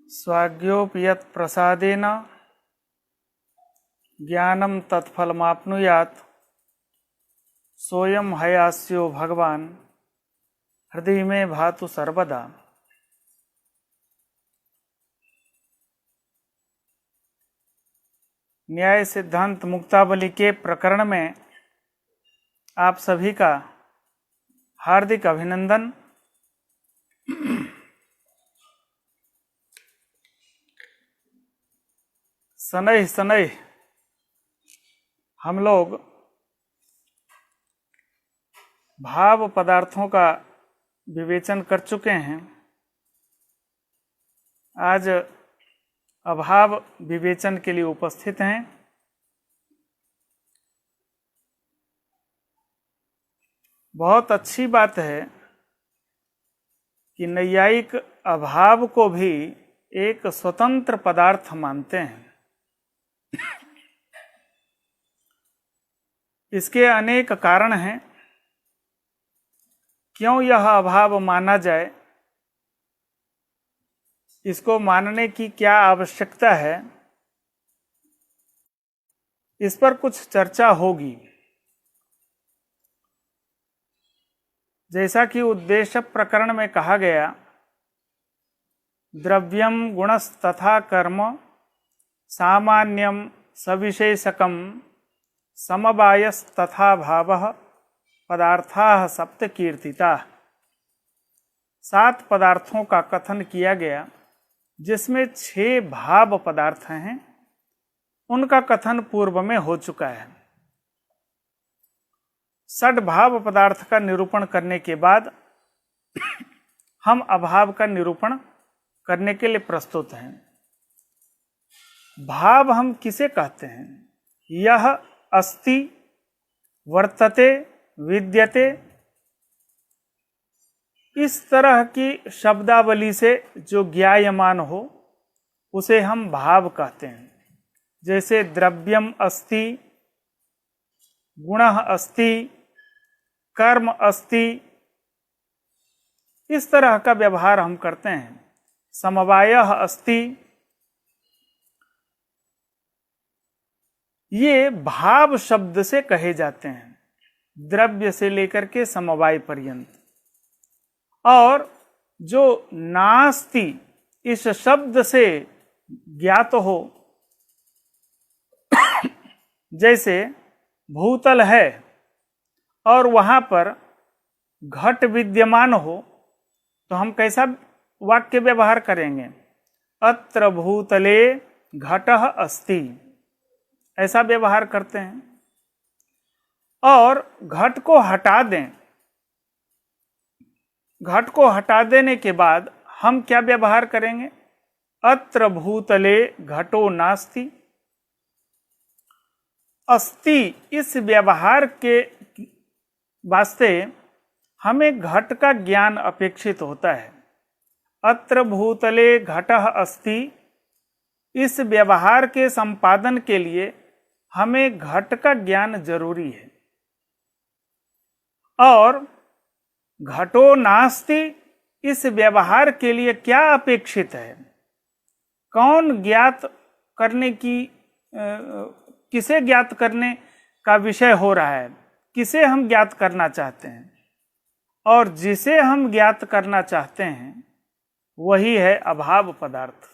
स्वाज्ञोऽपि यत् प्रसादेन ज्ञानं तत्फलमाप्नुयात् सोऽयं हयास्यो भगवान् हृदय में भातु सर्वदा। न्याय सिद्धांत मुक्तावली के प्रकरण में आप सभी का हार्दिक अभिनंदन। शनैः शनैः हम लोग भाव पदार्थों का विवेचन कर चुके हैं। आज अभाव विवेचन के लिए उपस्थित हैं। बहुत अच्छी बात है कि नैयायिक अभाव को भी एक स्वतंत्र पदार्थ मानते हैं। इसके अनेक कारण हैं क्यों यह अभाव माना जाए, इसको मानने की क्या आवश्यकता है, इस पर कुछ चर्चा होगी। जैसा कि उद्देश्य प्रकरण में कहा गया, द्रव्यम गुणस्तथा कर्म सामान्यम सविशेषकम समवायस्तथा भावः पदार्थाः सप्त कीर्तिताः। 7 पदार्थों का कथन किया गया जिसमें 6 भाव पदार्थ हैं। उनका कथन पूर्व में हो चुका है। 6 भाव पदार्थ का निरूपण करने के बाद हम अभाव का निरूपण करने के लिए प्रस्तुत हैं। भाव हम किसे कहते हैं? यह अस्ति, वर्तते, विद्यते, इस तरह की शब्दावली से जो ज्ञायमान हो उसे हम भाव कहते हैं। जैसे द्रव्यम अस्ति, गुणः अस्ति, कर्म अस्ति, इस तरह का व्यवहार हम करते हैं। समवायः अस्ति, ये भाव शब्द से कहे जाते हैं, द्रव्य से लेकर के समवाय पर्यंत। और जो नास्ति इस शब्द से ज्ञात हो, जैसे भूतल है और वहां पर घट विद्यमान हो, तो हम कैसा वाक्य व्यवहार करेंगे? अत्र भूतले घटः अस्ति, ऐसा व्यवहार करते हैं। और घट को हटा दें, घट को हटा देने के बाद हम क्या व्यवहार करेंगे? अत्र भूतले घटो नास्ति। अस्ति इस व्यवहार के वास्ते हमें घट का ज्ञान अपेक्षित होता है। अत्र भूतले घटः अस्ति, इस व्यवहार के संपादन के लिए हमें घट का ज्ञान जरूरी है। और घटो नास्ति इस व्यवहार के लिए क्या अपेक्षित है? कौन ज्ञात करने की किसे ज्ञात करने का विषय हो रहा है? किसे हम ज्ञात करना चाहते हैं? और जिसे हम ज्ञात करना चाहते हैं वही है अभाव पदार्थ।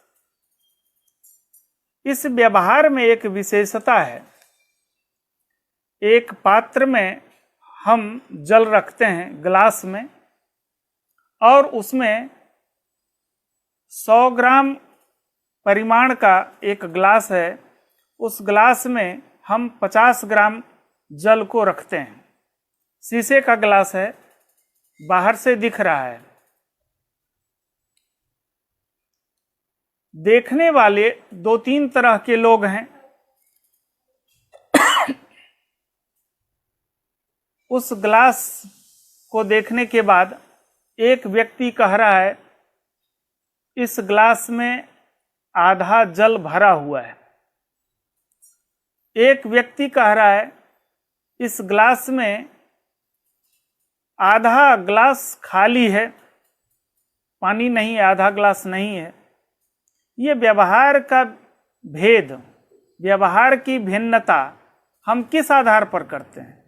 इस व्यवहार में एक विशेषता है। एक पात्र में हम जल रखते हैं, ग्लास में, और उसमें 100 ग्राम परिमाण का एक ग्लास है। उस ग्लास में हम 50 ग्राम जल को रखते हैं। शीशे का ग्लास है, बाहर से दिख रहा है। देखने वाले 2-3 तरह के लोग हैं। उस ग्लास को देखने के बाद एक व्यक्ति कह रहा है इस ग्लास में आधा जल भरा हुआ है। एक व्यक्ति कह रहा है इस ग्लास में आधा ग्लास खाली है, पानी नहीं, आधा ग्लास नहीं है। ये व्यवहार का भेद, व्यवहार की भिन्नता हम किस आधार पर करते हैं?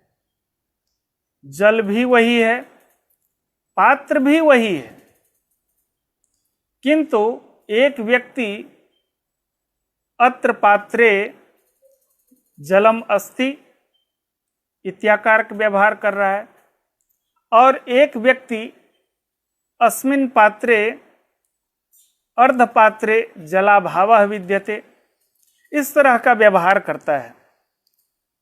जल भी वही है, पात्र भी वही है, किंतु एक व्यक्ति अत्र पात्रे जलम अस्ति इत्याकारक व्यवहार कर रहा है, और एक व्यक्ति अस्मिन् पात्रे अर्धपात्रे जलाभावः विद्यते, इस तरह का व्यवहार करता है।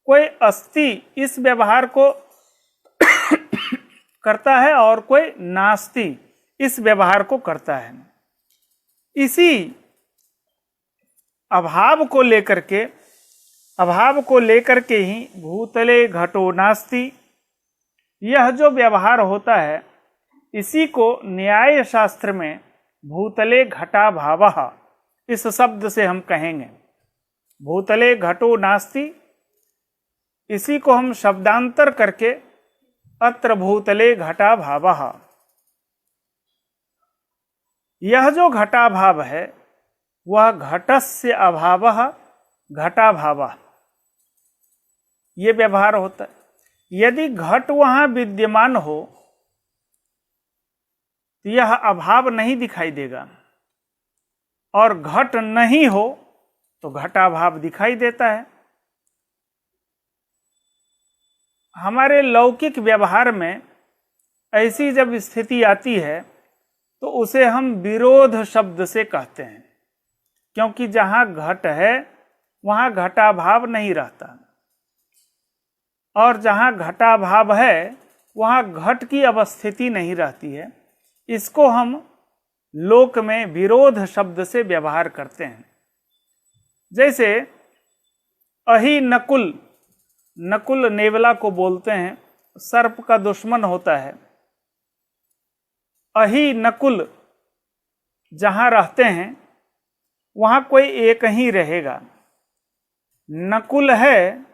कोई अस्ति इस व्यवहार को करता है और कोई नास्ति इस व्यवहार को करता है। इसी अभाव को लेकर के ही भूतले घटो नास्ति, यह जो व्यवहार होता है इसी को न्याय शास्त्र में भूतले घटा भावः इस शब्द से हम कहेंगे। भूतले घटो नास्ति, इसी को हम शब्दांतर करके अत्र भूतले घटा भावः, यह जो घटा भाव है वह घटस्य अभावः घटाभावः, ये व्यवहार होता है। यदि घट वहां विद्यमान हो तो यह अभाव नहीं दिखाई देगा, और घट नहीं हो तो घटाभाव दिखाई देता है। हमारे लौकिक व्यवहार में ऐसी जब स्थिति आती है तो उसे हम विरोध शब्द से कहते हैं, क्योंकि जहां घट है वहां घटाभाव नहीं रहता, और जहां घटाभाव है वहां घट की अवस्थिति नहीं रहती है। इसको हम लोक में विरोध शब्द से व्यवहार करते हैं। जैसे अहि नकुल, नकुल नेवला को बोलते हैं, सर्प का दुश्मन होता है। अहि नकुल जहां रहते हैं वहां कोई एक ही रहेगा, नकुल है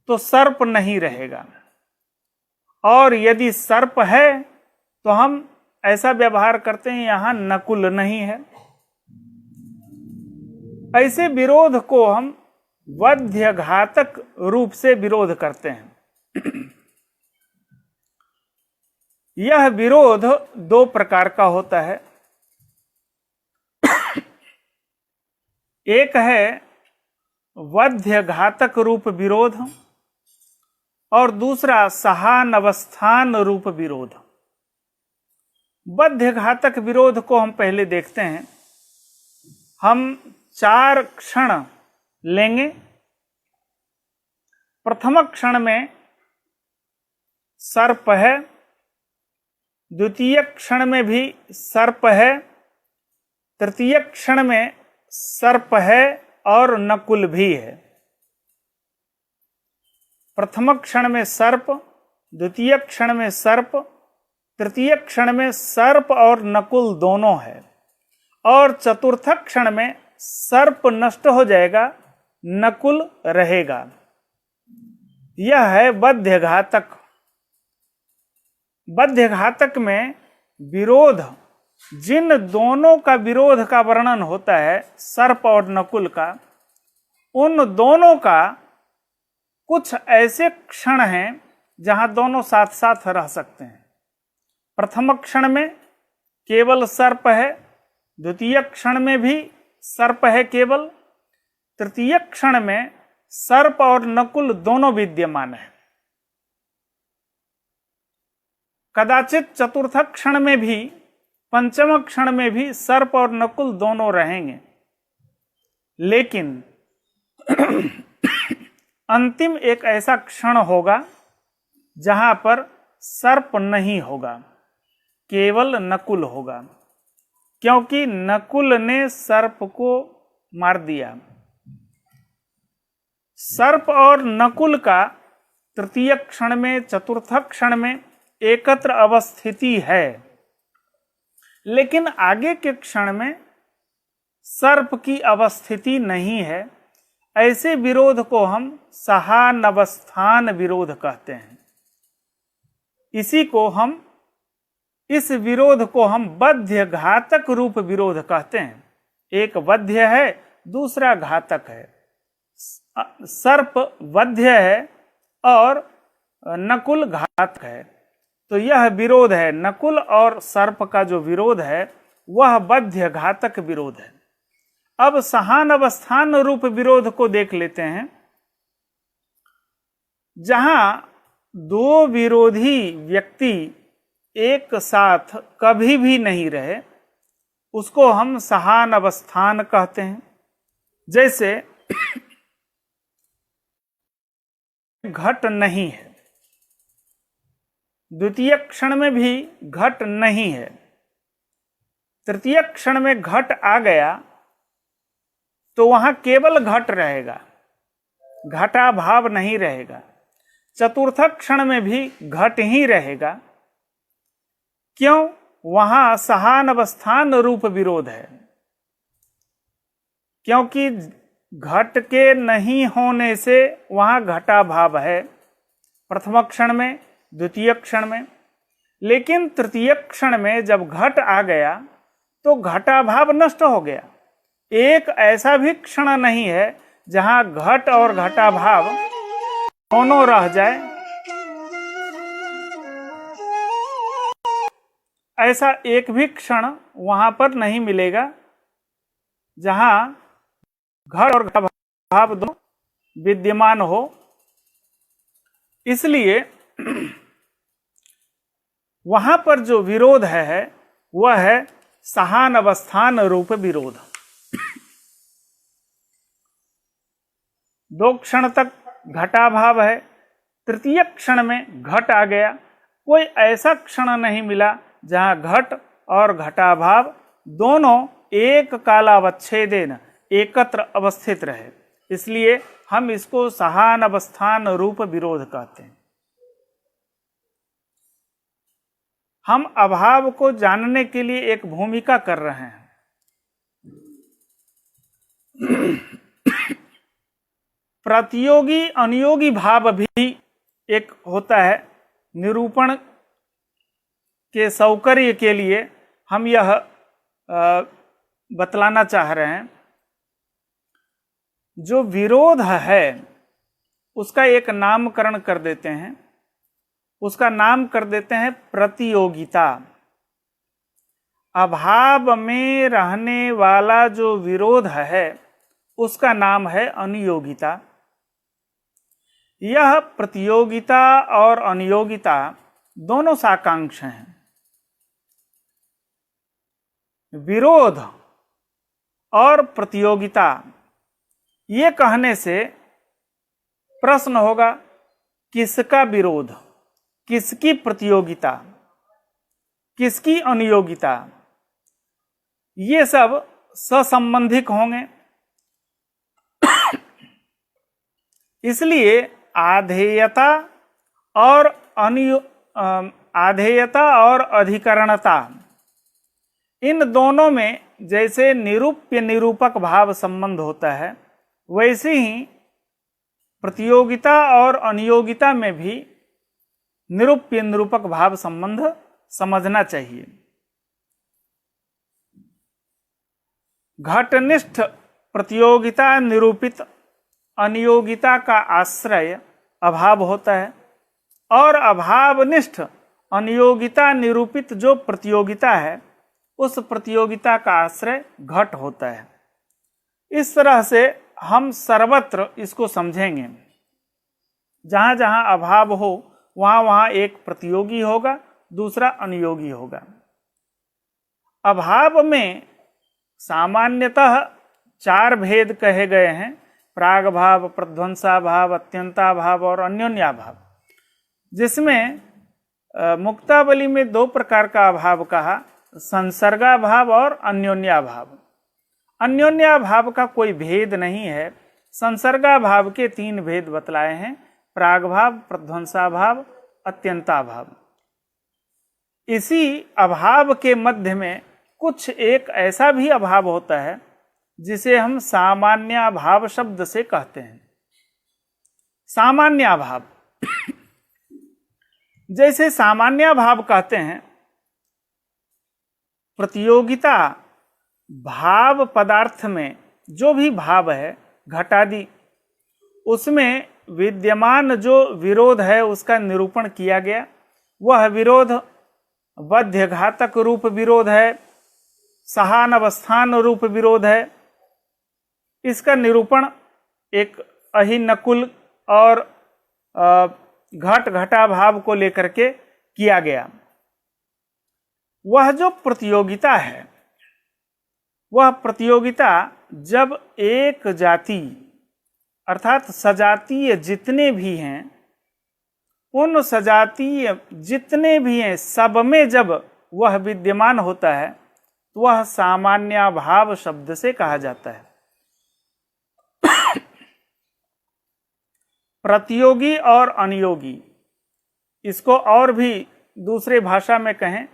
तो सर्प नहीं रहेगा, और यदि सर्प है तो हम ऐसा व्यवहार करते हैं यहां नकुल नहीं है। ऐसे विरोध को हम वध्य घातक रूप से विरोध करते हैं। यह विरोध दो प्रकार का होता है। एक है वध्य घातक रूप विरोध, और दूसरा सहानवस्थान रूप विरोध। वध्य घातक विरोध को हम पहले देखते हैं। हम 4 क्षण लेंगे। प्रथम क्षण में सर्प है, द्वितीय क्षण में भी सर्प है, तृतीय क्षण में सर्प है और नकुल भी है। प्रथम क्षण में सर्प, द्वितीय क्षण में सर्प, तृतीय क्षण में सर्प और नकुल दोनों है, और चतुर्थ क्षण में सर्प नष्ट हो जाएगा, नकुल रहेगा। यह है वध्य घातक। वध्य घातक में विरोध, जिन दोनों का विरोध का वर्णन होता है सर्प और नकुल का, उन दोनों का कुछ ऐसे क्षण हैं जहां दोनों साथ साथ रह सकते हैं। प्रथम क्षण में केवल सर्प है, द्वितीय क्षण में भी सर्प है केवल, तृतीय क्षण में सर्प और नकुल दोनों विद्यमान है। कदाचित चतुर्थ क्षण में भी, पंचम क्षण में भी सर्प और नकुल दोनों रहेंगे, लेकिन अंतिम एक ऐसा क्षण होगा जहां पर सर्प नहीं होगा, केवल नकुल होगा, क्योंकि नकुल ने सर्प को मार दिया। सर्प और नकुल का तृतीय क्षण में, चतुर्थ क्षण में एकत्र अवस्थिति है, लेकिन आगे के क्षण में सर्प की अवस्थिति नहीं है। ऐसे विरोध को हम सहानवस्थान विरोध कहते हैं। इस विरोध को हम वध्य घातक रूप विरोध कहते हैं। एक वध्य है, दूसरा घातक है। सर्प वध्य है और नकुल घातक है। तो यह विरोध है, नकुल और सर्प का जो विरोध है वह वध्य घातक विरोध है। अब सहान अवस्थान रूप विरोध को देख लेते हैं। जहां दो विरोधी व्यक्ति एक साथ कभी भी नहीं रहे उसको हम सहान अवस्थान कहते हैं। जैसे घट नहीं है, द्वितीय क्षण में भी घट नहीं है, तृतीय क्षण में घट आ गया तो वहां केवल घट रहेगा, घटा भाव नहीं रहेगा। चतुर्थ क्षण में भी घट ही रहेगा। क्यों? वहां सहान अवस्थान रूप विरोध है, क्योंकि घट के नहीं होने से वहां घटा भाव है प्रथम क्षण में, द्वितीय क्षण में। लेकिन तृतीय क्षण में जब घट आ गया तो घटा भाव नष्ट हो गया। एक ऐसा भी क्षण नहीं है जहां घट और घटा भाव दोनों रह जाए। ऐसा एक भी क्षण वहां पर नहीं मिलेगा जहां घट और घटा भाव दोनों विद्यमान हो। इसलिए वहां पर जो विरोध है वह है सहान अवस्थान रूप विरोध। दो क्षण तक घटा भाव है, तृतीय क्षण में घट आ गया। कोई ऐसा क्षण नहीं मिला जहां घट और घटा भाव दोनों एक कालावच्छेदेन एकत्र अवस्थित रहे। इसलिए हम इसको सहान अवस्थान रूप विरोध कहते हैं। हम अभाव को जानने के लिए एक भूमिका कर रहे हैं। प्रतियोगी अनियोगी भाव भी एक होता है। निरूपण के सौकर्य के लिए हम यह बतलाना चाह रहे हैं। जो विरोध है उसका एक नामकरण कर देते हैं, उसका नाम कर देते हैं प्रतियोगिता। अभाव में रहने वाला जो विरोध है उसका नाम है अनियोगिता। यह प्रतियोगिता और अनियोगिता दोनों साकांक्ष हैं। विरोध और प्रतियोगिता ये कहने से प्रश्न होगा, किसका विरोध, किसकी प्रतियोगिता, किसकी अनियोगिता? ये सब ससंबंधिक होंगे। इसलिए आधेयता और आधेयता और अधिकरणता, इन दोनों में जैसे निरूप्य निरूपक भाव संबंध होता है वैसे ही प्रतियोगिता और अनियोगिता में भी निरूप्य निरूपक भाव संबंध समझना चाहिए। घटनिष्ठ प्रतियोगिता निरूपित अनियोगिता का आश्रय अभाव होता है और अभावनिष्ठ अनियोगिता निरूपित जो प्रतियोगिता है उस प्रतियोगिता का आश्रय घट होता है। इस तरह से हम सर्वत्र इसको समझेंगे। जहां जहां अभाव हो वहां वहां एक प्रतियोगी होगा, दूसरा अनियोगी होगा। अभाव में सामान्यतः चार भेद कहे गए हैं, प्राग भाव, प्रध्वंसा भाव, अत्यंता भाव और अन्योन्या भाव। जिसमें मुक्तावली में दो प्रकार का अभाव कहा, संसर्गा भाव और अन्योन्या भाव। अन्योन्या भाव का कोई भेद नहीं है, संसर्गा भाव के तीन भेद बतलाए हैं, प्राग भाव, प्रध्वंसा भाव, अत्यंता भाव। इसी अभाव के मध्य में कुछ एक ऐसा भी अभाव होता है जिसे हम सामान्य भाव शब्द से कहते हैं। सामान्य भाव, जैसे सामान्य भाव कहते हैं प्रतियोगिता भाव पदार्थ में जो भी भाव है घटादि, उसमें विद्यमान जो विरोध है उसका निरूपण किया गया। वह विरोध बद्ध घातक रूप विरोध है, सहानवस्थान रूप विरोध है। इसका निरूपण एक अहिनकुल और घट घटा भाव को लेकर के किया गया। वह जो प्रतियोगिता है, वह प्रतियोगिता जब एक जाति अर्थात सजातीय जितने भी हैं, उन सजातीय जितने भी हैं सब में जब वह विद्यमान होता है तो वह सामान्याभाव शब्द से कहा जाता है। प्रतियोगी और अनियोगी, इसको और भी दूसरे भाषा में कहें,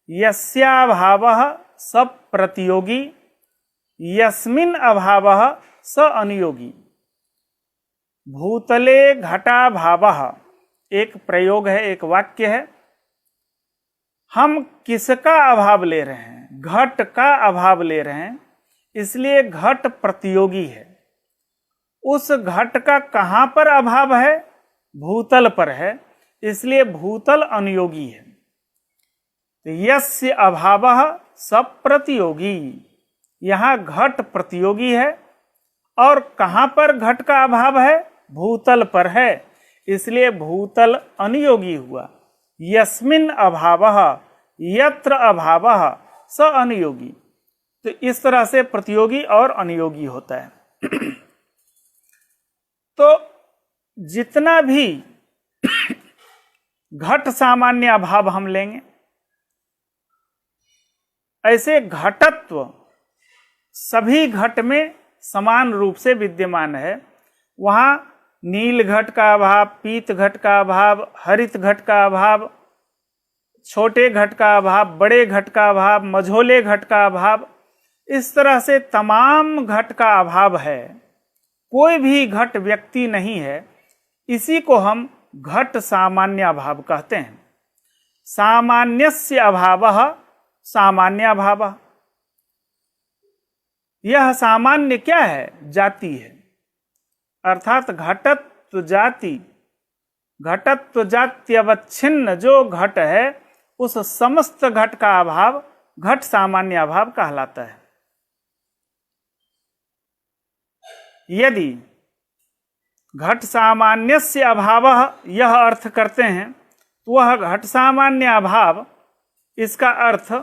यस्याभावः स प्रतियोगी यस्मिन् अभावः स अनियोगी। भूतले घटाभावः एक प्रयोग है, एक वाक्य है। हम किसका अभाव ले रहे हैं? घट का अभाव ले रहे हैं, इसलिए घट प्रतियोगी है। उस घट का कहां पर अभाव है? भूतल पर है, इसलिए भूतल अनियोगी है। तो यस्य अभावः स प्रतियोगी, यहां घट प्रतियोगी है और कहां पर घट का अभाव है? भूतल पर है, इसलिए भूतल अनियोगी हुआ। यस्मिन् अभावः यत्र अभावः स अनियोगी। तो इस तरह से प्रतियोगी और अनियोगी होता है। तो जितना भी घट सामान्य अभाव हम लेंगे, ऐसे घटत्व सभी घट में समान रूप से विद्यमान है। वहां नील घट का अभाव, पीत घट का अभाव, हरित घट का अभाव, छोटे घट का अभाव, बड़े घट का अभाव, मझोले घट का अभाव, इस तरह से तमाम घट का अभाव है। कोई भी घट व्यक्ति नहीं है। इसी को हम घट सामान्य अभाव कहते हैं। सामान्यस्य अभावः सामान्य अभावः। यह सामान्य क्या है? जाति है, अर्थात घटत्व जाति, घटत्व जाति अवच्छिन्न जो घट है उस समस्त घट का अभाव घट सामान्य अभाव कहलाता है। यदि घट सामान्यस्य अभावः यह अर्थ करते हैं तो वह घट सामान्य अभाव, इसका अर्थ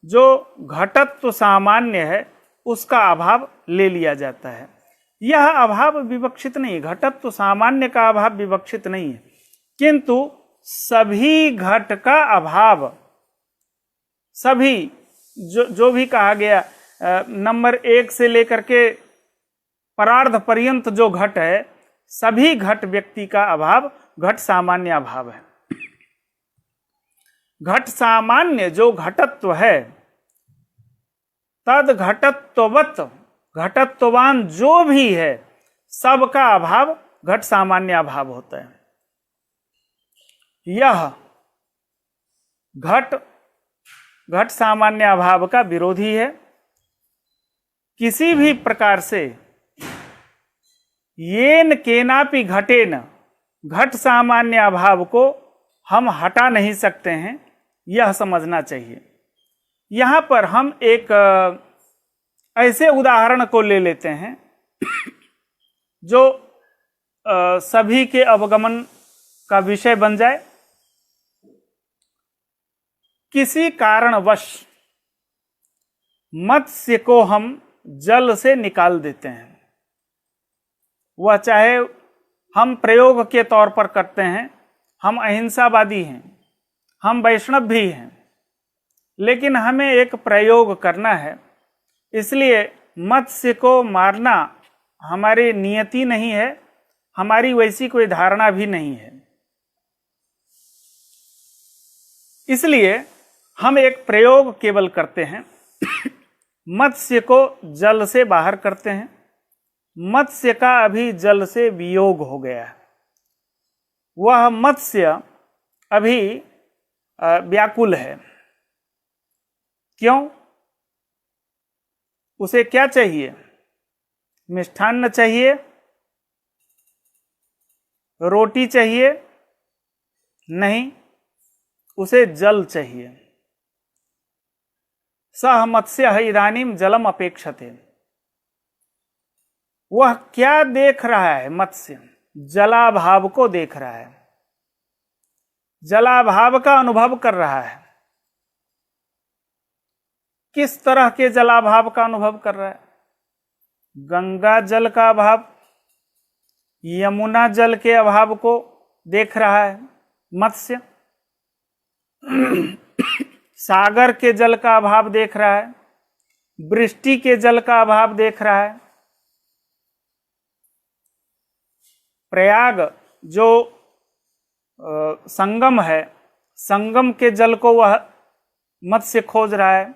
जो घटत्व सामान्य है उसका अभाव ले लिया जाता है। यह अभाव विवक्षित नहीं, घटत्व सामान्य का अभाव विवक्षित नहीं है, किंतु सभी घट का अभाव, सभी जो भी कहा गया नंबर 1 से लेकर के परार्ध पर्यंत जो घट है, सभी घट व्यक्ति का अभाव घट सामान्य अभाव है। घट सामान्य जो घटत्व है, तद घटत्ववत घटत्ववान जो भी है सबका अभाव घट सामान्य अभाव होता है। यह घट सामान्य अभाव का विरोधी है। किसी भी प्रकार से येन केनापि घटेन घट सामान्य अभाव को हम हटा नहीं सकते हैं, यह समझना चाहिए। यहां पर हम एक ऐसे उदाहरण को ले लेते हैं जो सभी के अवगमन का विषय बन जाए। किसी कारणवश मत्स्य को हम जल से निकाल देते हैं, वह चाहे हम प्रयोग के तौर पर करते हैं, हम अहिंसावादी हैं, हम वैष्णव भी हैं, लेकिन हमें एक प्रयोग करना है, इसलिए मत्स्य को मारना हमारी नियति नहीं है, हमारी वैसी कोई धारणा भी नहीं है। इसलिए हम एक प्रयोग केवल करते हैं, मत्स्य को जल से बाहर करते हैं। मत्स्य का अभी जल से वियोग हो गया है, वह मत्स्य अभी व्याकुल है। क्यों? उसे क्या चाहिए? मिष्ठान्न चाहिए, रोटी चाहिए? नहीं, उसे जल चाहिए। सह मत्स्य इदानीम जलम अपेक्षते। वह क्या देख रहा है? मत्स्य जलाभाव को देख रहा है, जलाभाव का अनुभव कर रहा है। किस तरह के जलाभाव का अनुभव कर रहा है? गंगा जल का अभाव, यमुना जल के अभाव को देख रहा है मत्स्य, सागर के जल का अभाव देख रहा है, वृष्टि के जल का अभाव देख रहा है। प्रयाग जो संगम है, संगम के जल को वह मत्स्य खोज रहा है।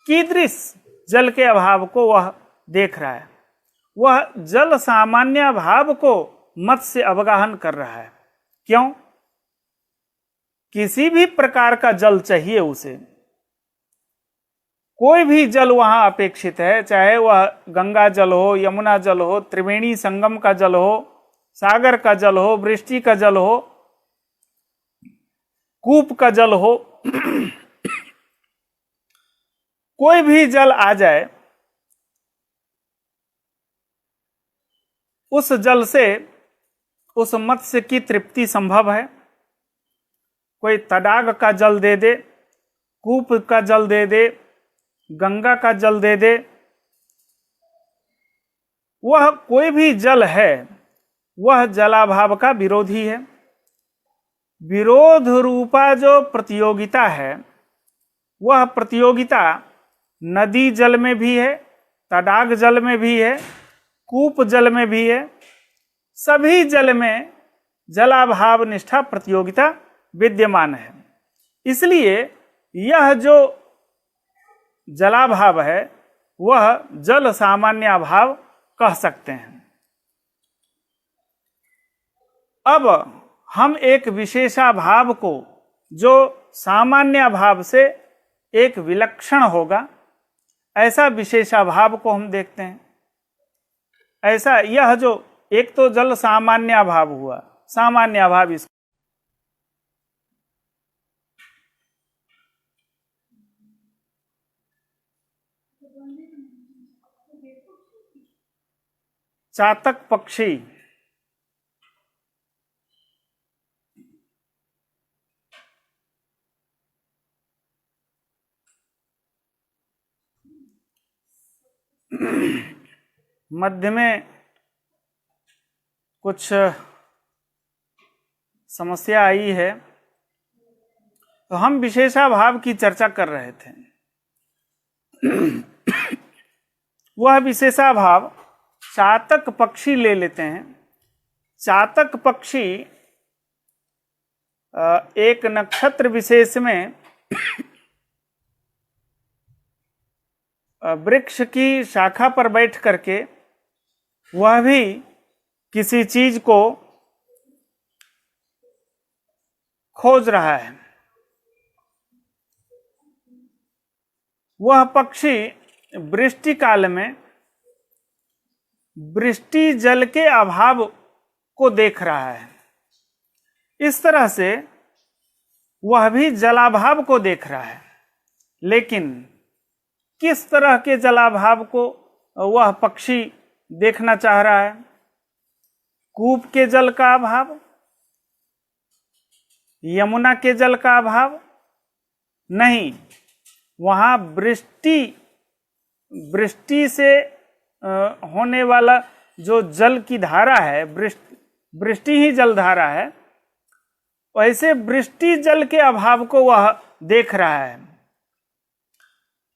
कीदृश जल के अभाव को वह देख रहा है। वह जल सामान्य भाव को मत्स्य अवगाहन कर रहा है। क्यों? किसी भी प्रकार का जल चाहिए उसे, कोई भी जल वहां अपेक्षित है, चाहे वह गंगा जल हो, यमुना जल हो, त्रिवेणी संगम का जल हो, सागर का जल हो, वृष्टि का जल हो, कूप का जल हो, कोई भी जल आ जाए, उस जल से उस मत्स्य की तृप्ति संभव है। कोई तडाग का जल दे दे, कूप का जल दे दे, गंगा का जल दे दे, वह कोई भी जल है, वह जलाभाव का विरोधी है। विरोध रूपा जो प्रतियोगिता है, वह प्रतियोगिता नदी जल में भी है, तडाग जल में भी है, कूप जल में भी है। सभी जल में जलाभाव निष्ठा प्रतियोगिता विद्यमान है। इसलिए यह जो जलाभाव है वह जल सामान्य अभाव कह सकते हैं। अब हम एक विशेषाभाव को, जो सामान्य भाव से एक विलक्षण होगा, ऐसा विशेषाभाव को हम देखते हैं। ऐसा यह जो एक तो जल सामान्य भाव हुआ, सामान्य भाव इसको चातक पक्षी मध्य में कुछ समस्या आई है, तो हम विशेषाभाव की चर्चा कर रहे थे। वह विशेषाभाव चातक पक्षी ले लेते हैं। चातक पक्षी एक नक्षत्र विशेष में वृक्ष की शाखा पर बैठ करके वह भी किसी चीज को खोज रहा है। वह पक्षी वृष्टि काल में वृष्टि जल के अभाव को देख रहा है। इस तरह से वह भी जलाभाव को देख रहा है। लेकिन किस तरह के जलाभाव को वह पक्षी देखना चाह रहा है? कूप के जल का अभाव, यमुना के जल का अभाव नहीं, वहां वृष्टि से होने वाला जो जल की धारा है, वृष्टि ही जल धारा है, वैसे वृष्टि जल के अभाव को वह देख रहा है।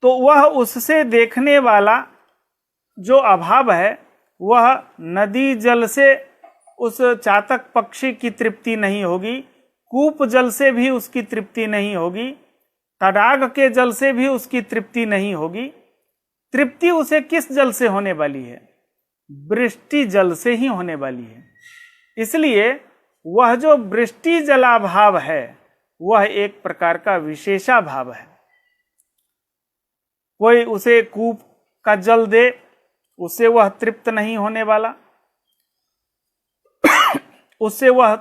तो वह उससे देखने वाला जो अभाव है, वह नदी जल से उस चातक पक्षी की तृप्ति नहीं होगी, कूप जल से भी उसकी तृप्ति नहीं होगी, तडाग के जल से भी उसकी तृप्ति नहीं होगी। तृप्ति उसे किस जल से होने वाली है? वृष्टि जल से ही होने वाली है। इसलिए वह जो वृष्टि जलाभाव है, वह एक प्रकार का विशेषाभाव है। कोई उसे कूप का जल दे, उससे वह तृप्त नहीं होने वाला, उससे वह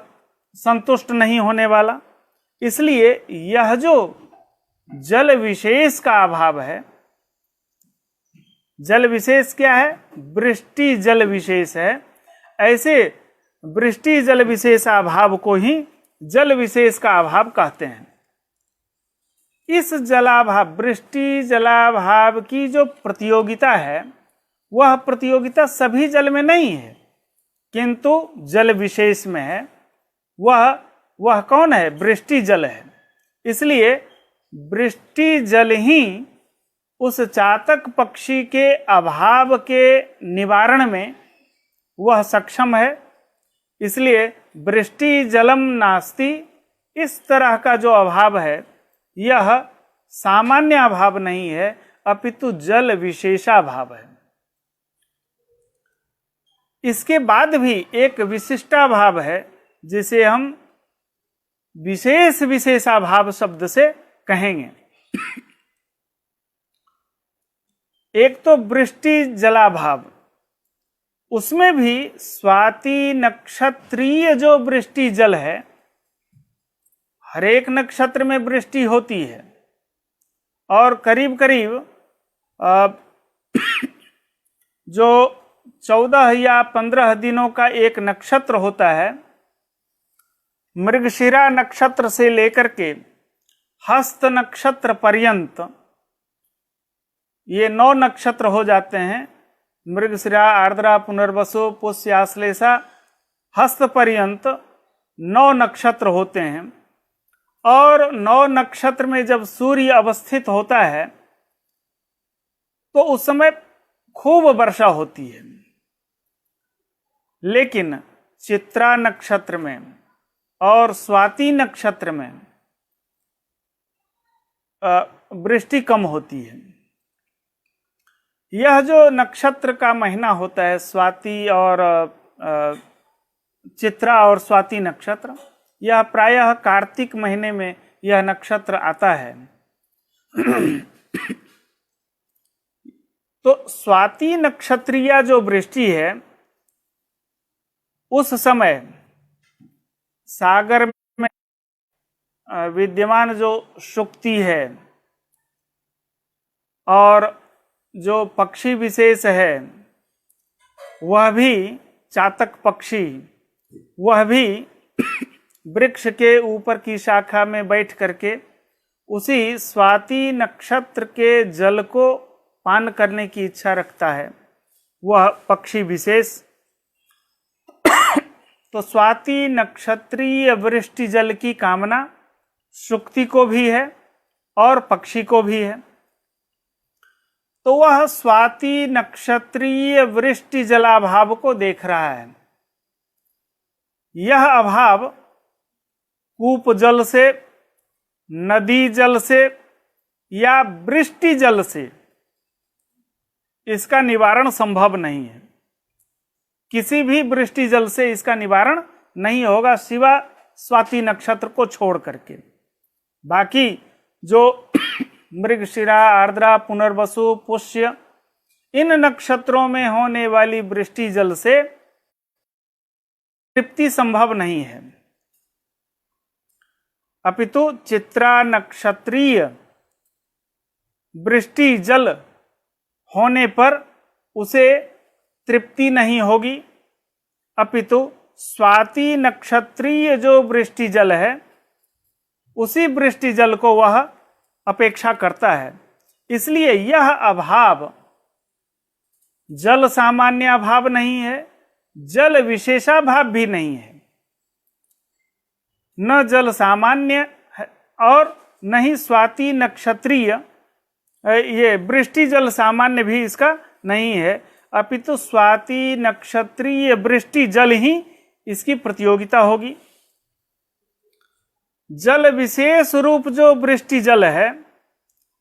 संतुष्ट नहीं होने वाला। इसलिए यह जो जल विशेष का अभाव है, जल विशेष क्या है? वृष्टि जल विशेष है। ऐसे वृष्टि जल विशेष अभाव को ही जल विशेष का अभाव कहते हैं। इस जलाभाव, वृष्टि जलाभाव की जो प्रतियोगिता है, वह प्रतियोगिता सभी जल में नहीं है, किंतु जल विशेष में है। वह कौन है? वृष्टि जल है। इसलिए वृष्टि जल ही उस चातक पक्षी के अभाव के निवारण में वह सक्षम है। इसलिए वृष्टि जलम नास्ति, इस तरह का जो अभाव है यह सामान्य अभाव नहीं है, अपितु जल विशेषाभाव है। इसके बाद भी एक विशिष्टाभाव है, जिसे हम विशेष विशेषाभाव शब्द से कहेंगे। एक तो वृष्टि जलाभाव, उसमें भी स्वाति नक्षत्रीय जो वृष्टि जल है, हर एक नक्षत्र में वृष्टि होती है और करीब करीब जो 14 या 15 दिनों का एक नक्षत्र होता है, मृगशिरा नक्षत्र से लेकर के हस्त नक्षत्र पर्यंत ये 9 नक्षत्र हो जाते हैं। मृगशिरा, आर्द्रा, पुनर्वसु, पुष्य, आश्लेषा, हस्त पर्यंत 9 नक्षत्र होते हैं। और 9 नक्षत्र में जब सूर्य अवस्थित होता है तो उस समय खूब वर्षा होती है। लेकिन चित्रा नक्षत्र में और स्वाति नक्षत्र में वृष्टि कम होती है। यह जो नक्षत्र का महीना होता है, स्वाति और चित्रा और स्वाति नक्षत्र, यह प्रायः कार्तिक महीने में यह नक्षत्र आता है। तो स्वाति नक्षत्रीय जो वृष्टि है, उस समय सागर में विद्यमान जो शुक्ति है और जो पक्षी विशेष है, वह भी चातक पक्षी, वह भी वृक्ष के ऊपर की शाखा में बैठ करके उसी स्वाति नक्षत्र के जल को पान करने की इच्छा रखता है, वह पक्षी विशेष। तो स्वाति नक्षत्रीय वृष्टि जल की कामना शुक्ति को भी है और पक्षी को भी है। तो वह स्वाति नक्षत्रीय वृष्टि जलाभाव को देख रहा है। यह अभाव कूप जल से, नदी जल से या वृष्टि जल से इसका निवारण संभव नहीं है। किसी भी वृष्टि जल से इसका निवारण नहीं होगा, सिवा स्वाति नक्षत्र को छोड़ करके। बाकी जो मृगशिरा, आर्द्रा, पुनर्वसु, पुष्य, इन नक्षत्रों में होने वाली वृष्टि जल से तृप्ति संभव नहीं है, अपितु चित्रा नक्षत्रीय वृष्टि जल होने पर उसे तृप्ति नहीं होगी, अपितु स्वाति नक्षत्रीय जो वृष्टि जल है, उसी वृष्टि जल को वह अपेक्षा करता है। इसलिए यह अभाव जल सामान्य अभाव नहीं है, जल विशेषाभाव भी नहीं है। न जल सामान्य और न ही स्वाति नक्षत्रीय, ये वृष्टि जल सामान्य भी इसका नहीं है, अपितु स्वाति नक्षत्रीय वृष्टि जल ही इसकी प्रतियोगिता होगी। जल विशेष रूप जो वृष्टि जल है,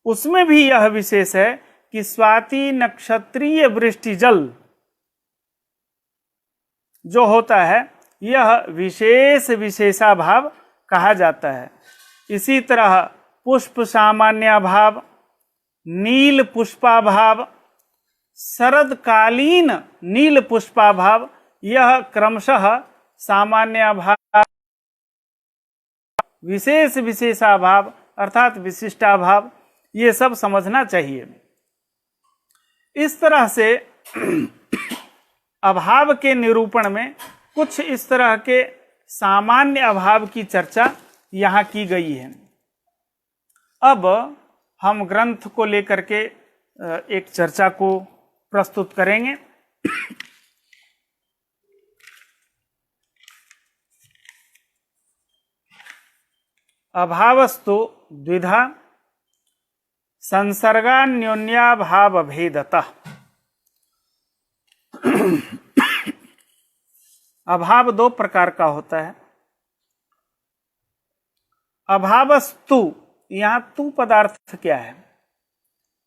उसमें भी यह विशेष है कि स्वाति नक्षत्रीय वृष्टि जल जो होता है, यह विशेष विशेषाभाव कहा जाता है। इसी तरह पुष्प सामान्य भाव नील पुष्पाभाव, शरदकालीन नील पुष्पाभाव, यह क्रमशः सामान्य अभाव, विशेष विशेषाभाव अर्थात विशिष्टाभाव, ये सब समझना चाहिए। इस तरह से अभाव के निरूपण में कुछ इस तरह के सामान्य अभाव की चर्चा यहाँ की गई है। अब हम ग्रंथ को लेकर के एक चर्चा को प्रस्तुत करेंगे। अभावस्तु द्विधा संसर्गान्योन्याभाव भेदतः। अभाव दो प्रकार का होता है। अभावस्तु, यहाँ तू पदार्थ क्या है?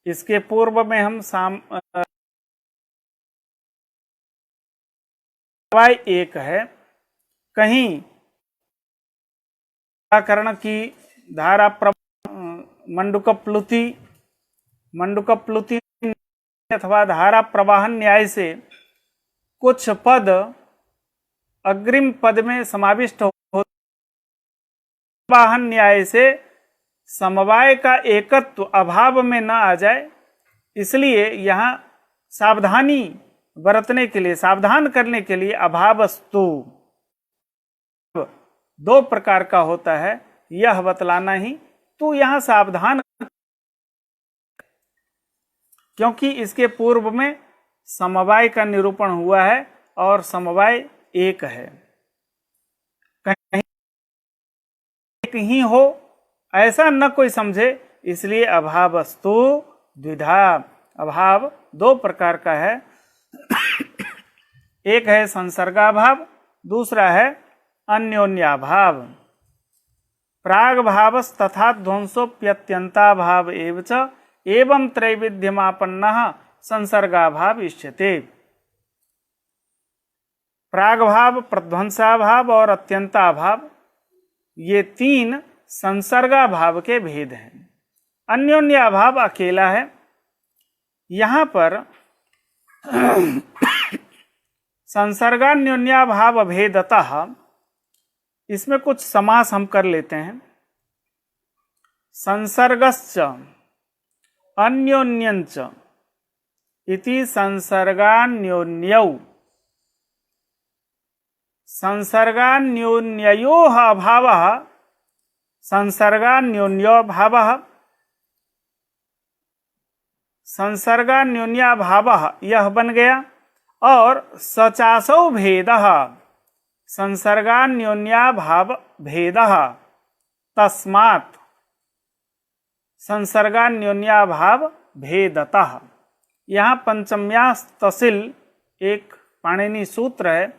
इसके पूर्व में हम एक है, कहीं व्याकरण की धारा मंडुकप्लुति अथवा धारा प्रवाहन न्याय से कुछ पद अग्रिम पद में समाविष्ट हो, प्रवाहन न्याय से समवाय का एकत्व अभाव में न आ जाए, इसलिए यहाँ सावधानी बरतने के लिए, सावधान करने के लिए अभावस्तु दो प्रकार का होता है, यह बतलाना ही तू यहाँ सावधान, क्योंकि इसके पूर्व में समवाय का निरूपण हुआ है और समवाय एक है, कहीं एक ही हो ऐसा न कोई समझे, इसलिए अभावस्तु द्विधा, अभाव दो प्रकार का है। एक है संसर्गाभाव, दूसरा है अन्योन्याभाव। प्रागभावस् तथा ध्वंसोप्यत्यंताभाव एवच एवं त्रैविध्यमापन्नः संसर्गाभाव इष्यते। प्रागभाव, प्रध्वंसाभाव और अत्यंताभाव, ये तीन संसर्गाभाव के भेद हैं। अन्योन्याभाव अकेला है। यहाँ पर संसर्गान्योन्याभाव भेदतः, इसमें कुछ समास हम कर लेते हैं। संसर्गश्च अन्योन्यञ्च इति संसर्गान्योन्यौ, संसर्गान्योन्ययोः अभावः संसर्गान्योन्योभावः, संसर्गान्योन्याभावः यह बन गया, और सचासौ भेदः संसर्गान्योन्याभाव भेदः तस्मात् संसर्गान्योन्याभाव भेदतः। यहाँ पंचम्यास तसिल एक पाणिनि सूत्र है,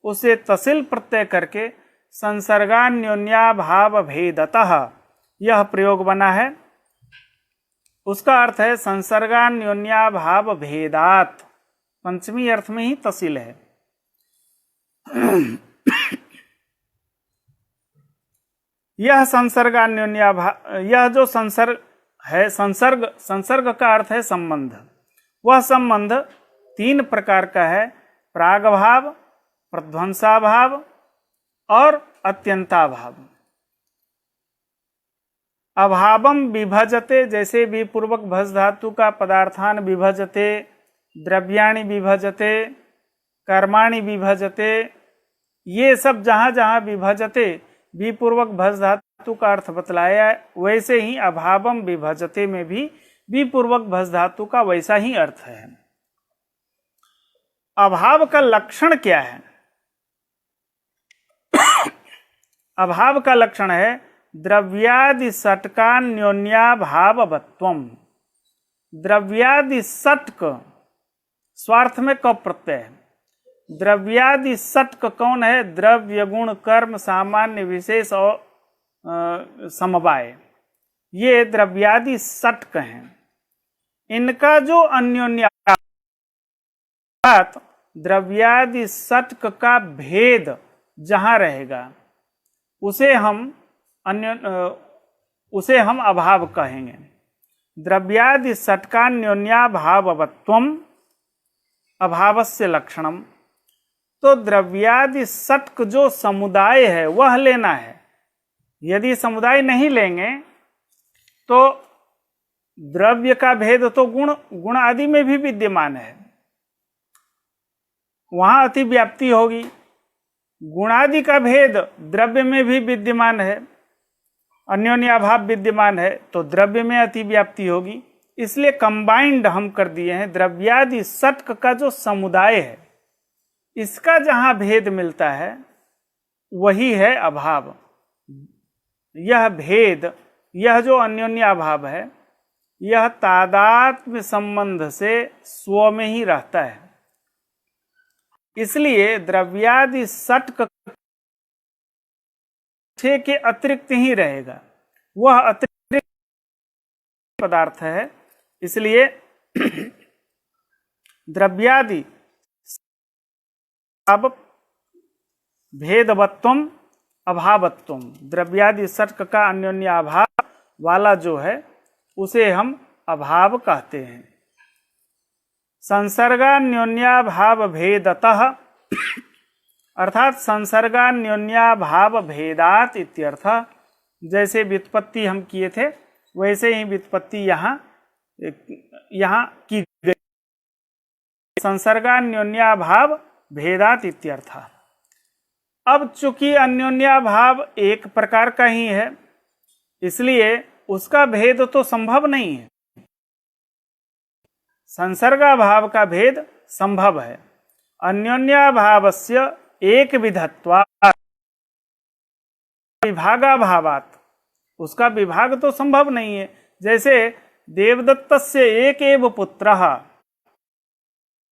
उसे तसिल प्रत्यय करके संसर्गान्योन्याभाव भेदतः यह प्रयोग बना है। उसका अर्थ है संसर्गान्योन्याभाव भेदात, पंचमी अर्थ में ही तसिल है। यह संसर्गान्योन्याभाव, यह जो संसर्ग है, संसर्ग का अर्थ है संबंध। वह संबंध तीन प्रकार का है, प्रागभाव, प्रध्वंसाभाव और अत्यंताभाव। अभावम विभजते, जैसे विपूर्वक भज धातु का पदार्थान विभजते, द्रव्याणि विभजते, कर्माणि विभजते, ये सब जहाँ जहाँ विभजते विपूर्वक भज धातु का अर्थ बतलाया है, वैसे ही अभावम विभजते में भी विपूर्वक भज धातु का वैसा ही अर्थ है। अभाव का लक्षण क्या है? अभाव का लक्षण है द्रव्यादि षटकान्योन्याभाववत्वम्। द्रव्यादि षटक, स्वार्थ में क प्रत्यय है। द्रव्यादि षटक कौन है? द्रव्य, गुण, कर्म, सामान्य, विशेष और समवाय, ये द्रव्यादि षटक हैं। इनका जो अन्योन्य द्रव्यादि षटक का भेद जहां रहेगा उसे हम अभाव कहेंगे। द्रव्यादि षट्कान्योन्याभाववत्वम अभावस्य लक्षणम। तो द्रव्यादि षट्क जो समुदाय है वह लेना है। यदि समुदाय नहीं लेंगे तो द्रव्य का भेद तो गुण आदि में भी विद्यमान है, वहां अतिव्याप्ति होगी। गुणादि का भेद द्रव्य में भी विद्यमान है, अन्योन्याभाव विद्यमान है, तो द्रव्य में अतिव्याप्ति होगी। इसलिए कंबाइंड हम कर दिए हैं। द्रव्यादि षट्क का जो समुदाय है इसका जहां भेद मिलता है वही है अभाव। यह भेद, यह जो अन्योन्याभाव है, यह तादात्म्य संबंध से स्व में ही रहता है। इसलिए द्रव्यादि षट्क के अतिरिक्त ही रहेगा, वह अतिरिक्त पदार्थ है। इसलिए द्रव्यादि अब भेदवत्वम अभावत्वम, द्रव्यादि षट्क का अन्योन्य अभाव वाला जो है उसे हम अभाव कहते हैं। संसर्गान्योन्याभाव भेदतः, अर्थात संसर्गान्योन्याभाव भेदात इत्यर्थ। जैसे व्युत्पत्ति हम किए थे वैसे ही व्युत्पत्ति यहाँ की गई। संसर्गान्योन्याभाव भेदात इत्यर्थ। अब चूंकि अन्योन्याभाव एक प्रकार का ही है, इसलिए उसका भेद तो संभव नहीं है। संसर्गाभाव का भेद संभव है। अन्योन्याभावस्य एक विधत्वात् विभागाभावात्, उसका विभाग तो संभव नहीं है। जैसे देवदत्तस्य एक एव पुत्रः,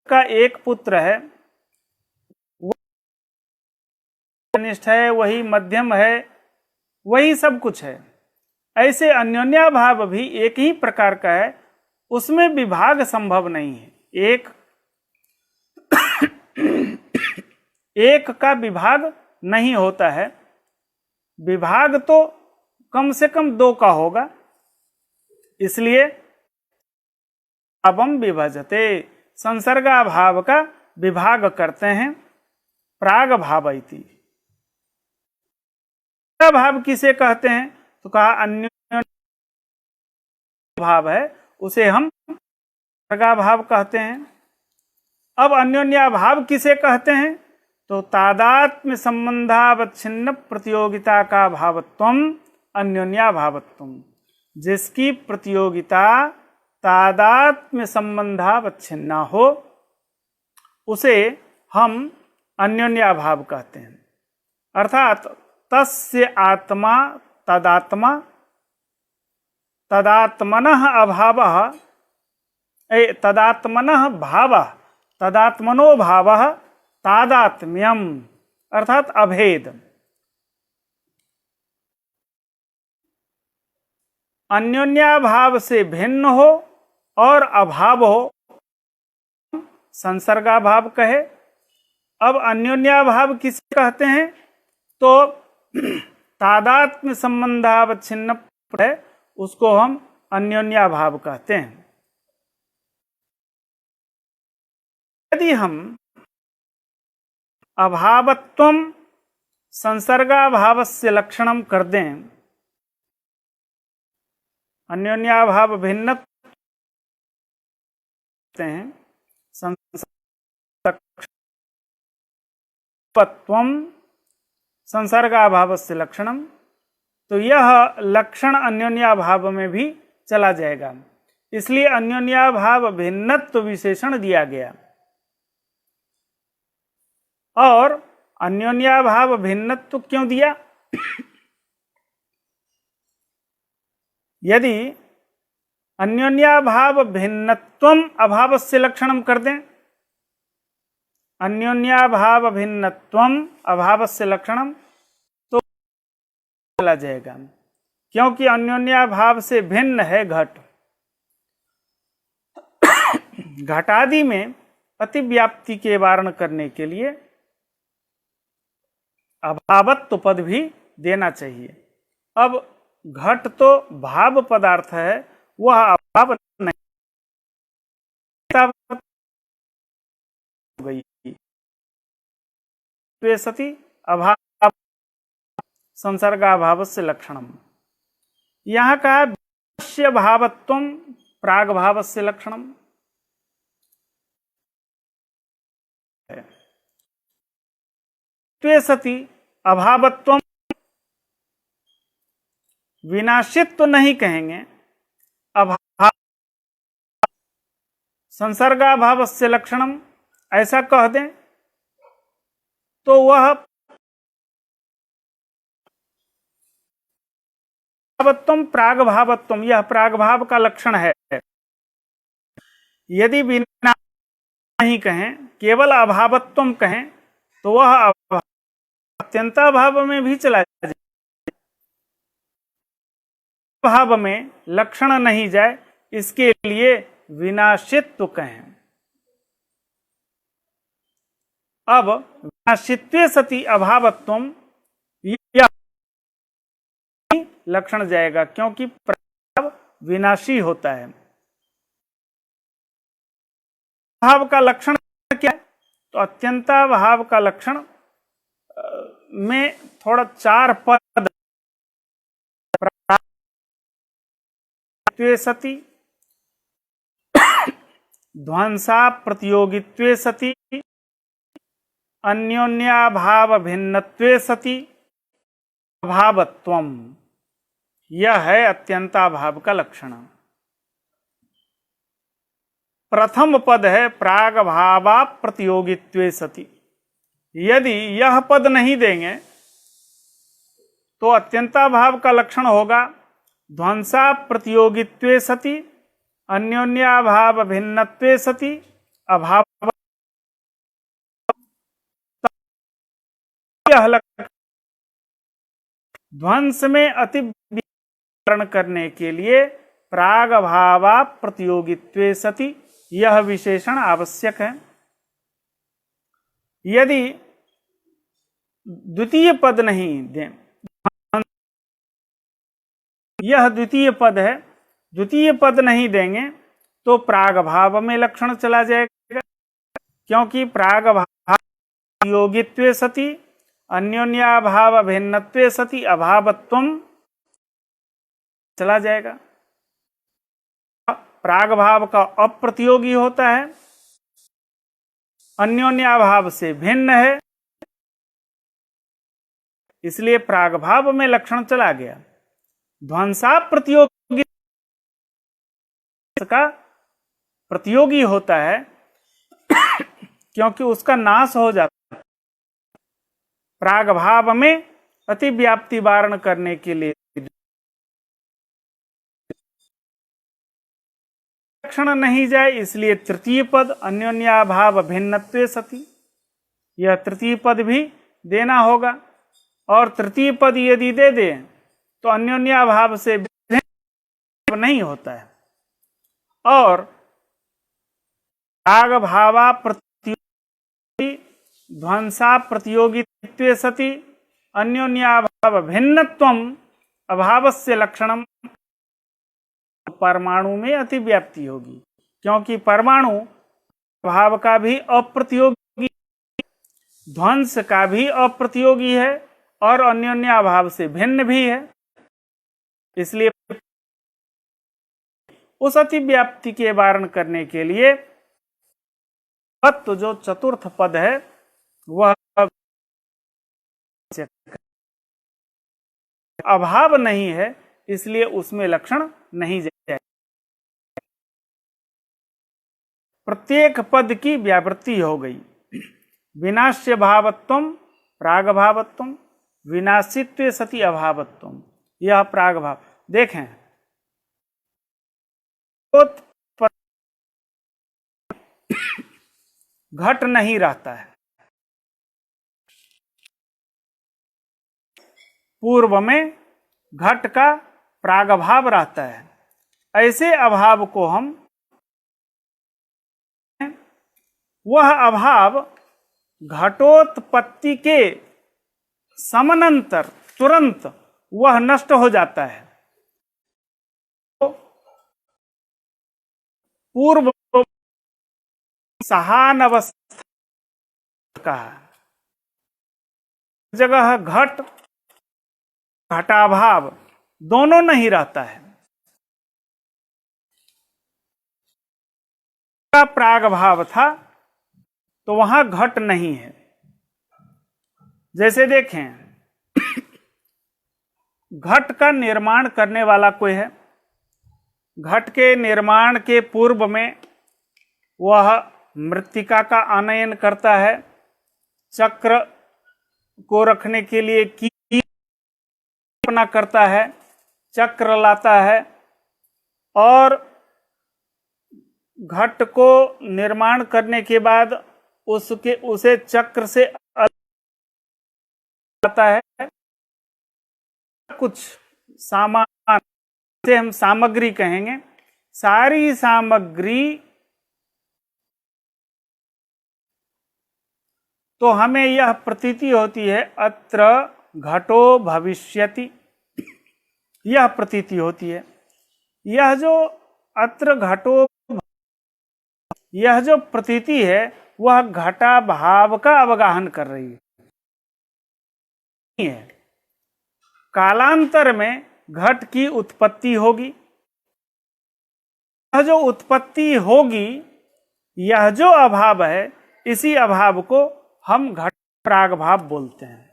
का एक पुत्र है, वही कनिष्ठ है, वही मध्यम है, वही सब कुछ है। ऐसे अन्योन्याभाव भी एक ही प्रकार का है, उसमें विभाग संभव नहीं है। एक का विभाग नहीं होता है, विभाग तो कम से कम दो का होगा। इसलिए अवम विभजते, संसर्गाभाव का विभाग करते हैं प्राग भाव इति। भाव किसे कहते हैं? तो कहा अन्य भाव है उसे हम संसर्गाभाव कहते हैं। अब अन्योन्याभाव किसे कहते हैं? तो तादात्म्य संबंधावच्छिन्न प्रतियोगिता का भावत्वम अन्योन्याभावत्वम, जिसकी प्रतियोगिता तादात्म्य संबंधावच्छिन्ना हो उसे हम अन्योन्याभाव कहते हैं। अर्थात तस्य आत्मा तदात्मा, तदात्मनः अभावः, तदात्मनः भावः, तदात्मनो भावः तादात्म्यम, अर्थात अभेद। अन्योन्याभाव से भिन्न हो और अभाव हो, संसर्गाभाव कहे। अब अन्योन्याभाव किसे कहते हैं? तो तादात्म्य संबंधावच्छिन्न है, उसको हम अन्योन्याभाव कहते हैं। यदि हम अभावत्वम संसर्गाभावस्य लक्षणम कर दें, अन्योन्याभाव भिन्न हैं, संसर्गत्वम संसर्गाभावस्य लक्षणम, तो यह लक्षण अन्योन्याभाव में भी चला जाएगा। इसलिए अन्योन्याभाव भिन्नत्व विशेषण दिया गया। और अन्योन्याभाव भिन्नत्व क्यों दिया? यदि अन्योन्याभाव भिन्नत्वम अभावस्य लक्षणम कर दें, अन्योन्याभाव भिन्नत्वम अभावस्य लक्षणम, तो चला जाएगा, क्योंकि अन्योन्याभाव से भिन्न है घट। घटादि में अतिव्याप्ति के वारण करने के लिए अभावत्व पद भी देना चाहिए। अब घट तो भाव पदार्थ है, वह त्वे सति अभाव संसर्गाभावस्य लक्षणम। यहाँ कहा विनाश्य भावत्वम प्राग भावस्य लक्षणम। त्वे सति अभावत्वम विनाशित तो नहीं कहेंगे, अभाव संसर्गाभावस्य लक्षणम ऐसा कह दें तो वह भावत्वम प्राग भावत्वम, यह प्राग भाव का लक्षण है। यदि बिना नहीं कहें, केवल अभावत्वम कहें तो वह अत्यंताभाव में भी चला जाए, भाव में लक्षण नहीं जाए, इसके लिए विनाशित्व कहें। अब विनाशित्वे सति अभावत्वम यह लक्षण जाएगा, क्योंकि प्राग विनाशी होता है। भाव का लक्षण क्या है? तो अत्यंताभाव का लक्षण में थोड़ा 4 पद, त्वे सति, ध्वंसा प्रतियोगित्वे सति, अन्योन्याभाव भिन्नत्वे सति अभावत्वम, यह है अत्यंताभाव का लक्षण। प्रथम पद है प्राग भावा प्रतियोगित्वे सति। यदि यह पद नहीं देंगे तो अत्यंताभाव का लक्षण होगा ध्वंसा प्रतियोगित्वे सति, अन्योन्याभाव भिन्नत्वे सति अभाव। ध्वंस में अति विवरण करने के लिए प्राग भावा प्रतियोगित्वे सति यह विशेषण आवश्यक है। यदि द्वितीय पद नहीं दें, यह द्वितीय पद है, द्वितीय पद नहीं देंगे तो प्राग भाव में लक्षण चला जाएगा, क्योंकि प्राग भाव प्रतियोगित्वे सति, अन्योन्याभाव भिन्नत्वे सति अभावत्वम चला जाएगा। प्राग भाव का अप्रतियोगी होता है, अन्योन्याभाव से भिन्न है, इसलिए प्राग भाव में लक्षण चला गया। ध्वंसा प्रतियोगी का प्रतियोगी होता है क्योंकि उसका नाश हो जाता है। प्राग भाव में अतिव्याप्ति वारण करने के लिए लक्षण नहीं जाए, इसलिए तृतीय पद अन्योन्याभाव भिन्नत्वे सति, यह तृतीय पद भी देना होगा। और तृतीय पद यदि दे दें तो अन्योन्याभाव से भिन्न नहीं होता है। और प्राग भावा प्रतियोगी ध्वंसा प्रतियोगित्वे सति अन्योन्याभाव भिन्नत्वम अभावस्य लक्षणम, परमाणु में अतिव्याप्ति होगी, क्योंकि परमाणु भाव का भी अप्रतियोगी, ध्वंस का भी अप्रतियोगी है और अन्योन्याभाव से भिन्न भी है। इसलिए उस अतिव्याप्ति के वारण करने के लिए तो जो चतुर्थ पद है वह अभाव नहीं है, इसलिए उसमें लक्षण नहीं जाए। प्रत्येक पद की व्यावृत्ति हो गई। विनाश्य भावत्वम प्राग भावत्वम, विनाशित्वे सति अभावत्वम, यह प्राग भाव। देखें घट नहीं रहता है, पूर्व में घट का प्रागभाव रहता है। ऐसे अभाव को हम, वह अभाव घटोत्पत्ति के समानांतर तुरंत वह नष्ट हो जाता है। तो पूर्व सहान अवस्था कहा, जगह घट घटाभाव दोनों नहीं रहता है। का प्राग भाव था तो वहां घट नहीं है। जैसे देखें, घट का निर्माण करने वाला कोई है, घट के निर्माण के पूर्व में वह मृत्तिका का आनयन करता है, चक्र को रखने के लिए की अपना करता है, चक्र लाता है और घट को निर्माण करने के बाद उसे चक्र से आता है। कुछ सामान से हम सामग्री कहेंगे, सारी सामग्री तो हमें यह प्रतीति होती है अत्र घटो भविष्यति, यह प्रतीति होती है। यह जो अत्र घटो, यह जो प्रतीति है वह घटा भाव का अवगाहन कर रही है। कालांतर में घट की उत्पत्ति होगी, यह जो उत्पत्ति होगी, यह जो अभाव है, इसी अभाव को हम घट प्रागभाव बोलते हैं।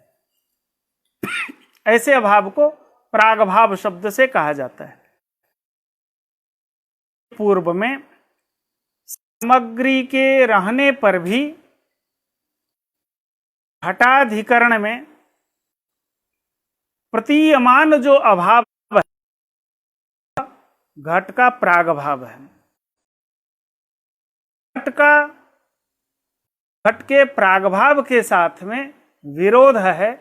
ऐसे अभाव को प्रागभाव शब्द से कहा जाता है। पूर्व में सामग्री के रहने पर भी घटाधिकरण में प्रतीयमान जो अभाव है घट का प्रागभाव है। घट के प्रागभाव के साथ में विरोध है।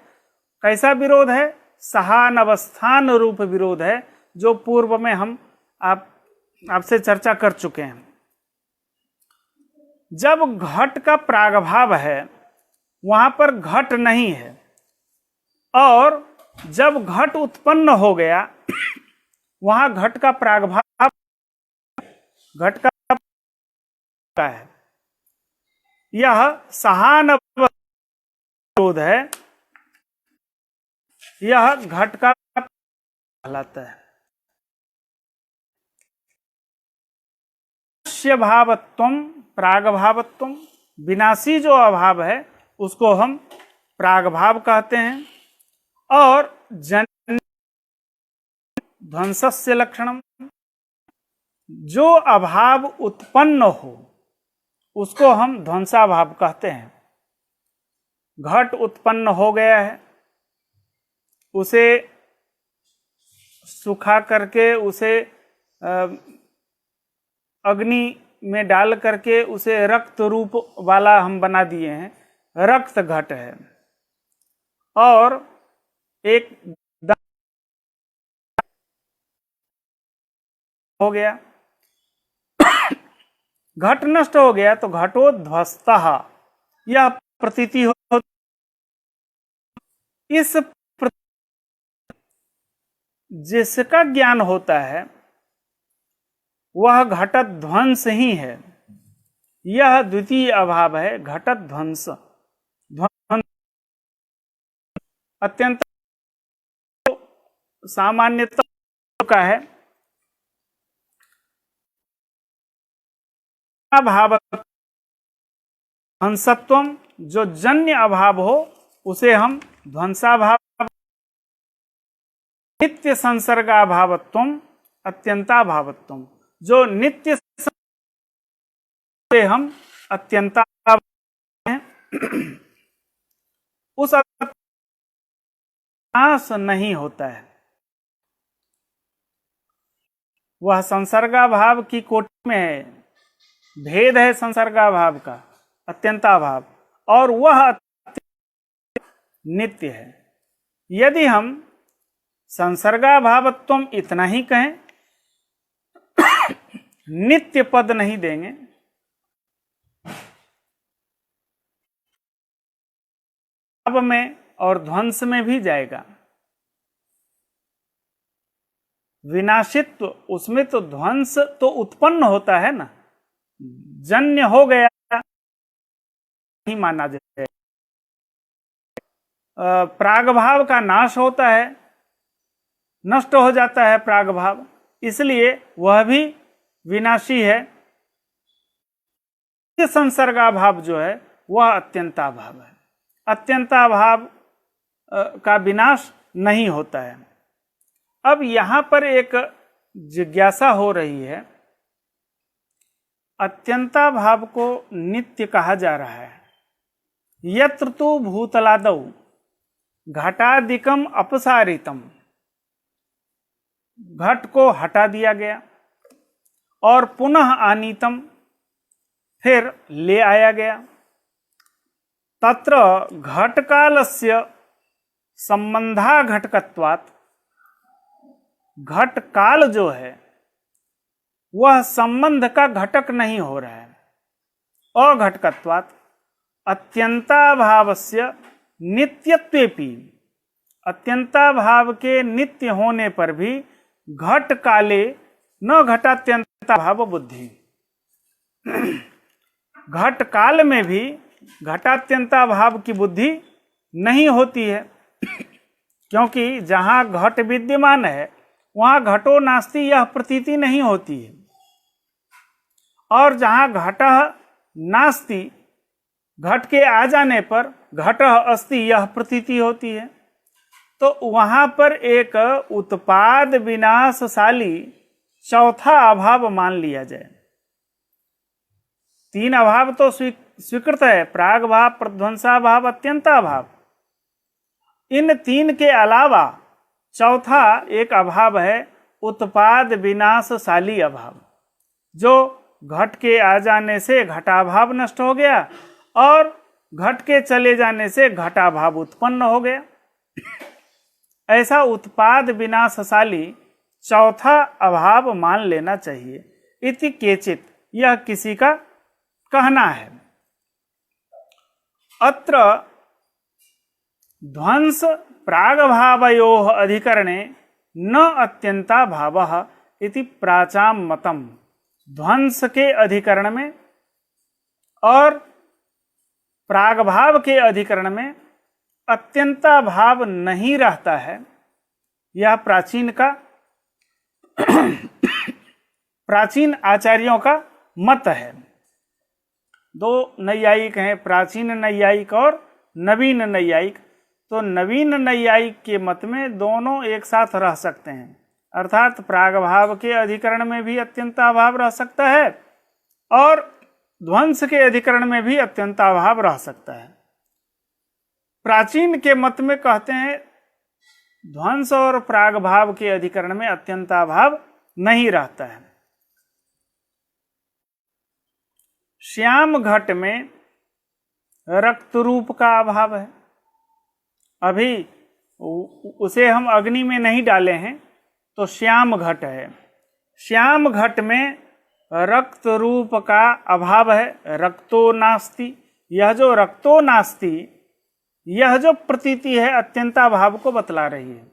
कैसा विरोध है? सहानवस्थान रूप विरोध है, जो पूर्व में हम आपसे चर्चा कर चुके हैं। जब घट का प्रागभाव है वहां पर घट नहीं है, और जब घट उत्पन्न हो गया वहां घट का प्रागभाव घट का है। यह सहानवस्थान है, यह घट का कहलाता है। भावत्वम प्रागभावत्वम, विनाशी जो अभाव है उसको हम प्रागभाव कहते हैं। और ध्वंसस्य लक्षणम, जो अभाव उत्पन्न हो उसको हम ध्वंसाभाव कहते हैं। घट उत्पन्न हो गया है, उसे सुखा करके, उसे अग्नि में डाल करके उसे रक्त रूप वाला हम बना दिए हैं, रक्त घट है। और एक हो गया, घट नष्ट हो गया तो घटोध्वस्तः, यह प्रतीति हो। इस जिसका ज्ञान होता है वह घटध्वंस ही है। यह द्वितीय अभाव है, घटध्वंस। अत्यंत सामान्यतः का है। अभाव ध्वंसत्वम, जो जन्य अभाव हो उसे हम ध्वंसाभाव। नित्य संसर्गाभावत्वम अत्यंताभावत्वम, जो नित्य से हम अत्यंता हैं, उस नाश नहीं होता है। वह संसर्गाभाव की कोटि में है। भेद है संसर्गाभाव का, अत्यंताभाव, और वह नित्य है। यदि हम संसर्गाभावत्वम इतना ही कहें, नित्य पद नहीं देंगे, अब में और ध्वंस में भी जाएगा। विनाशित्व, उसमें तो ध्वंस तो उत्पन्न होता है ना, जन्य हो गया नहीं माना जाए। प्रागभाव का नाश होता है, नष्ट हो जाता है प्रागभाव, इसलिए वह भी विनाशी है। संसर्गाभाव जो है वह अत्यंताभाव है। अत्यंताभाव का विनाश नहीं होता है। अब यहां पर एक जिज्ञासा हो रही है, अत्यंताभाव को नित्य कहा जा रहा है। यत्र तु भूतलादौ घटादिकम अपसारितम, घट को हटा दिया गया और पुनः आनीतम, फिर ले आया गया। तत्र घटकालस्य संबंधा घटकत्वात्, घटकाल जो है वह संबंध का घटक नहीं हो रहा है। अघटकत्वात् अत्यंताभावस्य नित्यत्वेपि, अत्यंताभाव के नित्य होने पर भी घट काले न घटात्यंताभाव बुद्धि, घट काल में भी घटात्यंताभाव की बुद्धि नहीं होती है, क्योंकि जहां घट विद्यमान है वहां घटो नास्ति यह प्रतीति नहीं होती है, और जहां घटः नास्ति, घट के आ जाने पर घटः अस्ति यह प्रतीति होती है। तो वहां पर एक उत्पाद विनाशशाली चौथा अभाव मान लिया जाए। तीन अभाव तो स्वीकृत है, प्राग भाव, प्रध्वंसाभाव, अत्यंताभाव। इन तीन के अलावा चौथा एक अभाव है उत्पाद विनाशशाली अभाव, जो घट के आ जाने से घटाभाव नष्ट हो गया और घट के चले जाने से घटाभाव उत्पन्न हो गया। ऐसा उत्पाद विनाशशाली चौथा अभाव मान लेना चाहिए। इति केचित, यह किसी का कहना है। अत्र ध्वंस प्रागभावयोः अधिकरणे न अत्यंताभावः इति प्राचाम मतम। ध्वंस के अधिकरण में और प्रागभाव के अधिकरण में अत्यंताभाव नहीं रहता है, यह प्राचीन का प्राचीन आचार्यों का मत है। दो नैयायिक हैं, प्राचीन नैयायिक और नवीन नैयायिक। तो नवीन नैयायिक के मत में दोनों एक साथ रह सकते हैं, अर्थात प्रागभाव के अधिकरण में भी अत्यंताभाव रह सकता है और ध्वंस के अधिकरण में भी अत्यंताभाव रह सकता है। प्राचीन के मत में कहते हैं ध्वंस और प्रागभाव के अधिकरण में अत्यंताभाव नहीं रहता है। श्याम घट में रक्त रूप का अभाव है। अभी उसे हम अग्नि में नहीं डाले हैं, तो श्याम घट है। श्याम घट में रक्त रूप का अभाव है, रक्तो नास्ति। यह जो रक्तो नास्ति, यह जो प्रतीति है अत्यंताभाव को बतला रही है।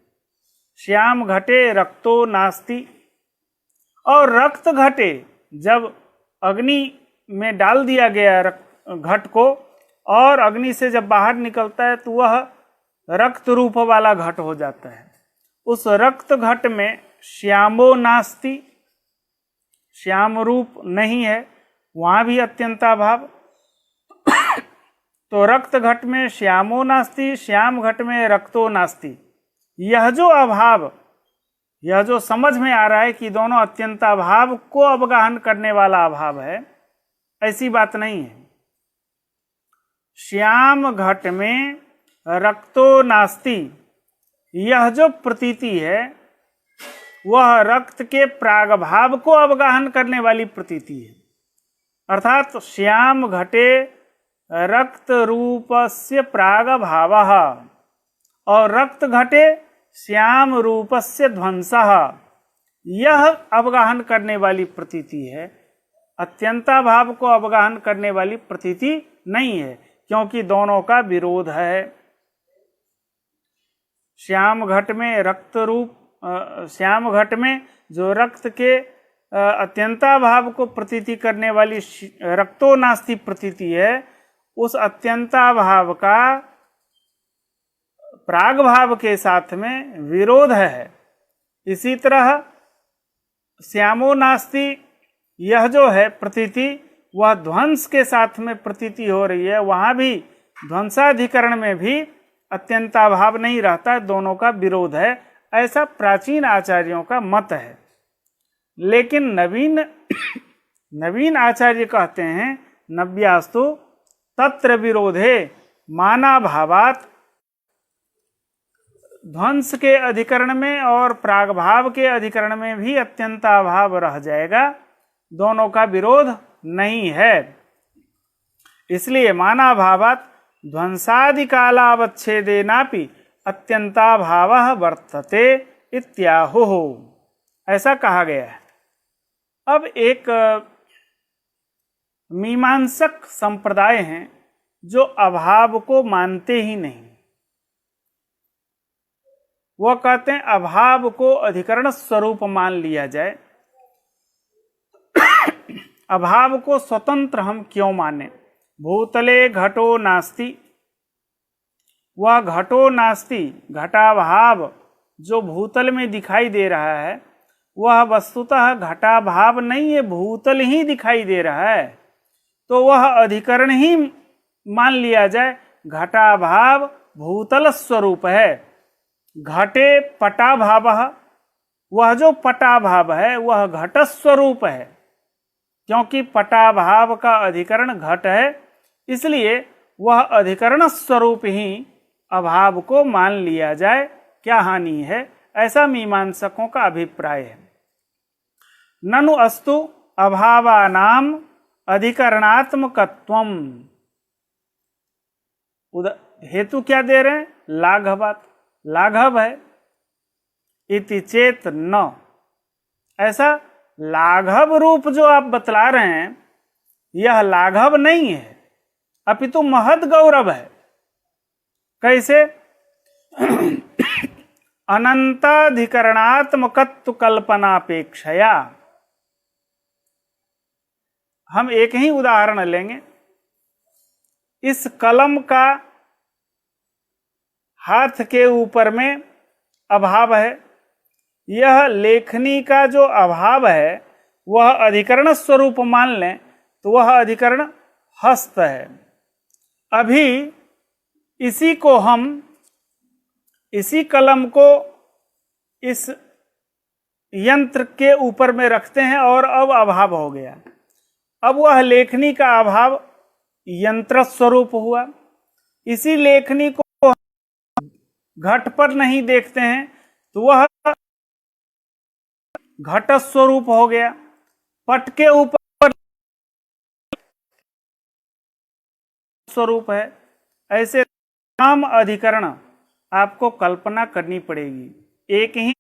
श्याम घटे रक्तो नास्ति। और रक्त घटे, जब अग्नि में डाल दिया गया घट को और अग्नि से जब बाहर निकलता है तो वह रक्त रूप वाला घट हो जाता है। उस रक्त घट में श्यामो नास्ति, श्याम रूप नहीं है, वहां भी अत्यंताभाव। तो रक्त घट में श्यामो नास्ति, श्याम घट में रक्तो नास्ति। यह जो अभाव, यह जो समझ में आ रहा है कि दोनों अत्यंताभाव को अवगाहन करने वाला अभाव है, ऐसी बात नहीं है। श्याम घट में रक्तो नास्ति, यह जो प्रतीति है वह रक्त के प्रागभाव को अवगाहन करने वाली प्रतीति है। अर्थात श्याम घटे रक्त रूपस्य प्रागभावः और रक्त घटे श्याम रूपस्य ध्वंसः, यह अवगाहन करने वाली प्रतीति है। अत्यंताभाव को अवगाहन करने वाली प्रतीति नहीं है, क्योंकि दोनों का विरोध है। श्याम घट में रक्त रूप, श्याम घट में जो रक्त के अत्यंताभाव को प्रतीति करने वाली रक्तो नास्ति प्रतीति है, उस अत्यंताभाव का प्राग भाव के साथ में विरोध है। इसी तरह श्यामो नास्ति, यह जो है प्रतीति वह ध्वंस के साथ में प्रतीति हो रही है, वहां भी ध्वंसाधिकरण में भी अत्यंताभाव नहीं रहता, दोनों का विरोध है, ऐसा प्राचीन आचार्यों का मत है। लेकिन नवीन आचार्य कहते हैं नव्यास्तु तत्र विरोधे मानाभावात, ध्वंस के अधिकरण में और प्रागभाव के अधिकरण में भी अत्यंताभाव रह जाएगा, दोनों का विरोध नहीं है। इसलिए मानाभावात ध्वंसादि कालावच्छेदेनापि अत्यंताभावः वर्तते इत्याहुः, ऐसा कहा गया है। अब एक मीमांसक संप्रदाय हैं जो अभाव को मानते ही नहीं। वह कहते हैं अभाव को अधिकरण स्वरूप मान लिया जाए, अभाव को स्वतंत्र हम क्यों माने। भूतले घटो नास्ति, वह घटो नास्ति, घटाभाव जो भूतल में दिखाई दे रहा है वह वस्तुतः घटाभाव नहीं है, भूतल ही दिखाई दे रहा है, तो वह अधिकरण ही मान लिया जाए। घटाभाव भूतल स्वरूप है। घटे पटाभाव, वह जो पटाभाव है वह घट स्वरूप है, क्योंकि पटाभाव का अधिकरण घट है, इसलिए वह अधिकरण स्वरूप ही अभाव को मान लिया जाए, क्या हानि है, ऐसा मीमांसकों का अभिप्राय है। ननु अस्तु अभावानाम अधिकरणात्मकत्वम, हेतु क्या दे रहे हैं, लाघवात, लाघव है। इति चेत न, ऐसा लाघव रूप जो आप बतला रहे हैं यह लाघव नहीं है, अपितु महद गौरव है। कैसे? अनंताधिकरणात्मकत्व कल्पनापेक्षया। हम एक ही उदाहरण लेंगे। इस कलम का हाथ के ऊपर में अभाव है, यह लेखनी का जो अभाव है वह अधिकरण स्वरूप मान लें तो वह अधिकरण हस्त है। अभी इसी को हम, इसी कलम को इस यंत्र के ऊपर में रखते हैं और अब अभाव हो गया। अब वह लेखनी का अभाव यंत्र स्वरूप हुआ। इसी लेखनी को घट पर नहीं देखते हैं तो वह घट स्वरूप हो गया। पट के ऊपर स्वरूप है। ऐसे तमाम अधिकरण आपको कल्पना करनी पड़ेगी। एक ही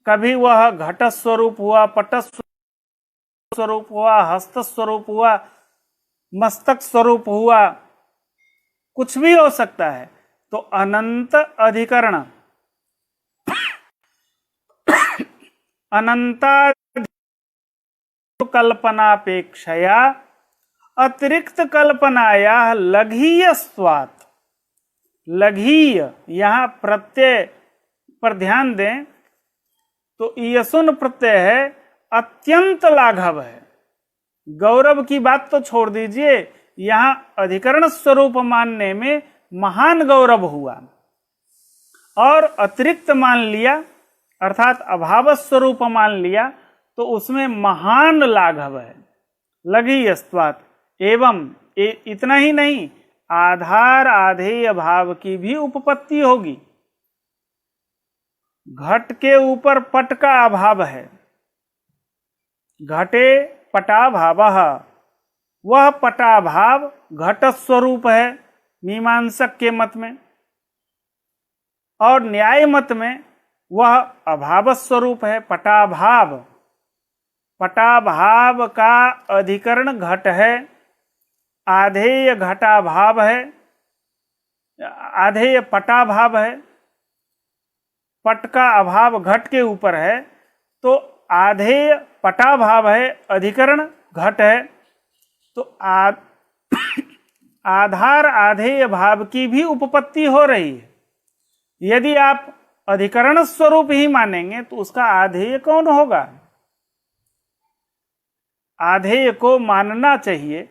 कभी वह घट स्वरूप हुआ, पट स्वरूप हुआ, हस्त स्वरूप हुआ, मस्तक स्वरूप हुआ, कुछ भी हो सकता है। तो अनंत अधिकरण, अनंता कल्पनापेक्षया अतिरिक्त कल्पनाया लघीयस्वात्, लघीय यहां प्रत्यय पर ध्यान दें तो यशुन प्रत्यय है, अत्यंत लाघव है। गौरव की बात तो छोड़ दीजिए, यहां अधिकरण स्वरूप मानने में महान गौरव हुआ और अतिरिक्त मान लिया अर्थात अभाव स्वरूप मान लिया तो उसमें महान लाघव है, लघीयस्वात्। एवं इतना ही नहीं, आधार आधेय भाव की भी उपपत्ति होगी। घट के ऊपर पट का अभाव है, घटे पटाभावः, वह पटाभाव घट स्वरूप है मीमांसक के मत में, और न्याय मत में वह अभाव स्वरूप है पटाभाव। पटाभाव का अधिकरण घट है, आधेय घटाभाव है, आधेय पटाभाव है। पट का अभाव घट के ऊपर है तो आधेय पटाभाव है, अधिकरण घट है। तो आधार आधेय भाव की भी उपपत्ति हो रही है। यदि आप अधिकरण स्वरूप ही मानेंगे तो उसका आधेय कौन होगा? आधेय को मानना चाहिए।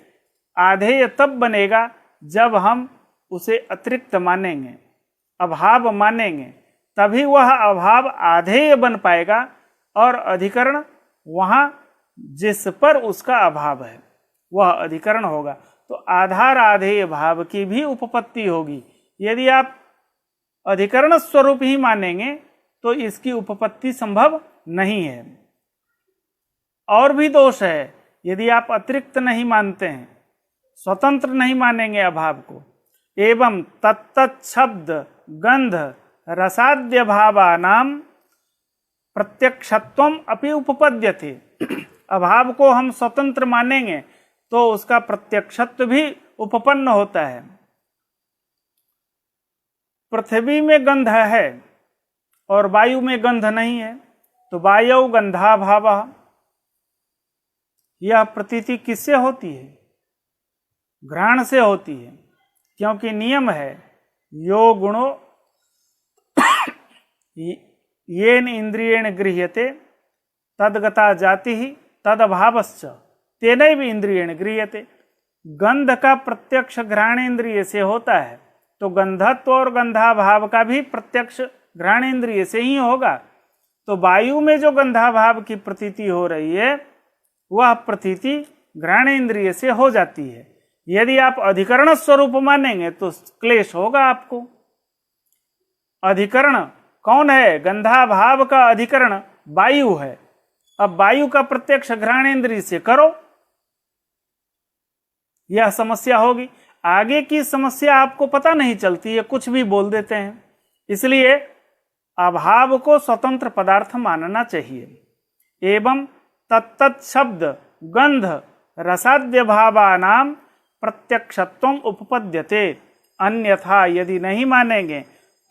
आधेय तब बनेगा जब हम उसे अतिरिक्त मानेंगे, अभाव मानेंगे, तभी वह अभाव आधेय बन पाएगा और अधिकरण वहां जिस पर उसका अभाव है वह अधिकरण होगा। तो आधार आधेय भाव की भी उपपत्ति होगी। यदि आप अधिकरण स्वरूप ही मानेंगे तो इसकी उपपत्ति संभव नहीं है। और भी दोष है, यदि आप अतिरिक्त नहीं मानते हैं, स्वतंत्र नहीं मानेंगे अभाव को, एवं तत्तत् शब्द गंध रसाद्य भावानाम प्रत्यक्षत्वम अपि उपपद्यते। अभाव को हम स्वतंत्र मानेंगे तो उसका प्रत्यक्षत्व भी उपपन्न होता है। पृथ्वी में गंध है और वायु में गंध नहीं है, तो वायु गंधाभावः, यह प्रतीति किससे होती है? घ्राण से होती है, क्योंकि नियम है यो गुणो येन इंद्रियेण गृह्यते तदगता जाति ही तदभावश्च तेनैव इंद्रियेण गृह्यते। गंध का प्रत्यक्ष घ्राणेन्द्रिय से होता है, तो गंधत्व और गंधाभाव का भी प्रत्यक्ष घ्राणेन्द्रिय से ही होगा। तो वायु में जो गंधाभाव की प्रतीति हो रही है वह प्रतीति घ्राणेन्द्रिय से हो जाती है। यदि आप अधिकरण स्वरूप मानेंगे तो क्लेश होगा आपको। अधिकरण कौन है? गंधाभाव का अधिकरण वायु है। अब वायु का प्रत्यक्ष घ्राणेन्द्रिय से करो, यह समस्या होगी। आगे की समस्या आपको पता नहीं चलती है, कुछ भी बोल देते हैं। इसलिए अभाव को स्वतंत्र पदार्थ मानना चाहिए। एवं तत्तत् शब्द गंध रसाद्य भावानाम प्रत्यक्षत्वम उपपद्यते। अन्यथा यदि नहीं मानेंगे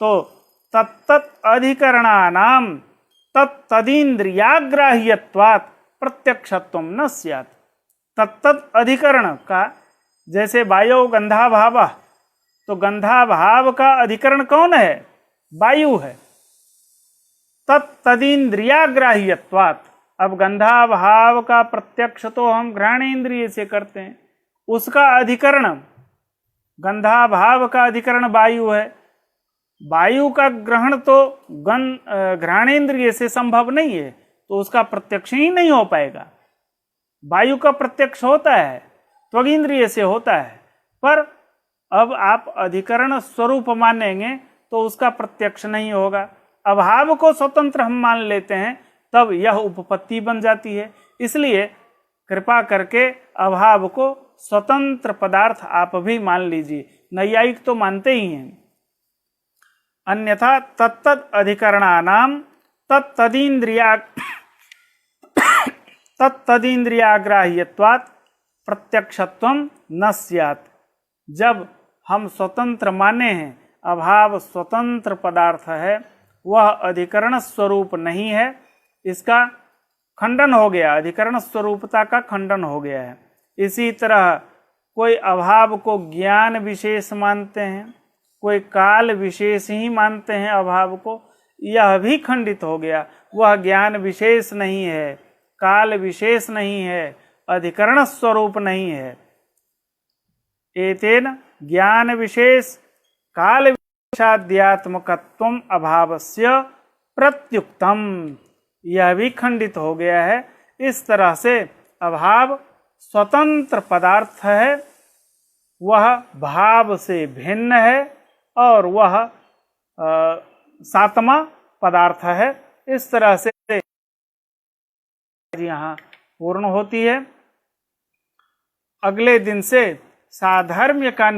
तो तत्तत् अधिकरणानाम तत्तदीन्द्रियाग्राह्यत्वात् प्रत्यक्षत्वम न स्यात्। तत्तत् अधिकरण का, जैसे वायु गंधाभाव, तो गंधाभाव का अधिकरण कौन है? वायु है। तत्तदीन्द्रियाग्राह्यत्वात्, अब गंधाभाव का प्रत्यक्ष तो हम घ्राणेन्द्रिय से करते हैं, उसका अधिकरण, गंधाभाव का अधिकरण वायु है। वायु का ग्रहण तो घ्राणेन्द्रिय से संभव नहीं है, तो उसका प्रत्यक्ष ही नहीं हो पाएगा। वायु का प्रत्यक्ष होता है, त्वगिंद्रिय से होता है, पर अब आप अधिकरण स्वरूप मानेंगे तो उसका प्रत्यक्ष नहीं होगा। अभाव को स्वतंत्र हम मान लेते हैं, तब यह उपपत्ति बन जाती है। इसलिए कृपा करके अभाव को स्वतंत्र पदार्थ आप भी मान लीजिए। नैयायिक तो मानते ही हैं। अन्यथा तत्तद अधिकरणानाम तत्तदीन्द्रियाग्राह्यत्वात् प्रत्यक्षत्वम न स्यात्। जब हम स्वतंत्र माने हैं, अभाव स्वतंत्र पदार्थ है, वह अधिकरण स्वरूप नहीं है, इसका खंडन हो गया, अधिकरण स्वरूपता का खंडन हो गया है। इसी तरह कोई अभाव को ज्ञान विशेष मानते हैं, कोई काल विशेष ही मानते हैं अभाव को, यह भी खंडित हो गया। वह ज्ञान विशेष नहीं है, काल विशेष नहीं है, अधिकरण स्वरूप नहीं है। एतेन ज्ञान विशेष काल विशेषाध्यात्मकत्वम अभावस्य प्रत्युक्तम, यह भी खंडित हो गया है। इस तरह से अभाव स्वतंत्र पदार्थ है, वह भाव से भिन्न है और वह सातमा पदार्थ है। इस तरह से यहाँ पूर्ण होती है। अगले दिन से साधर्म्य का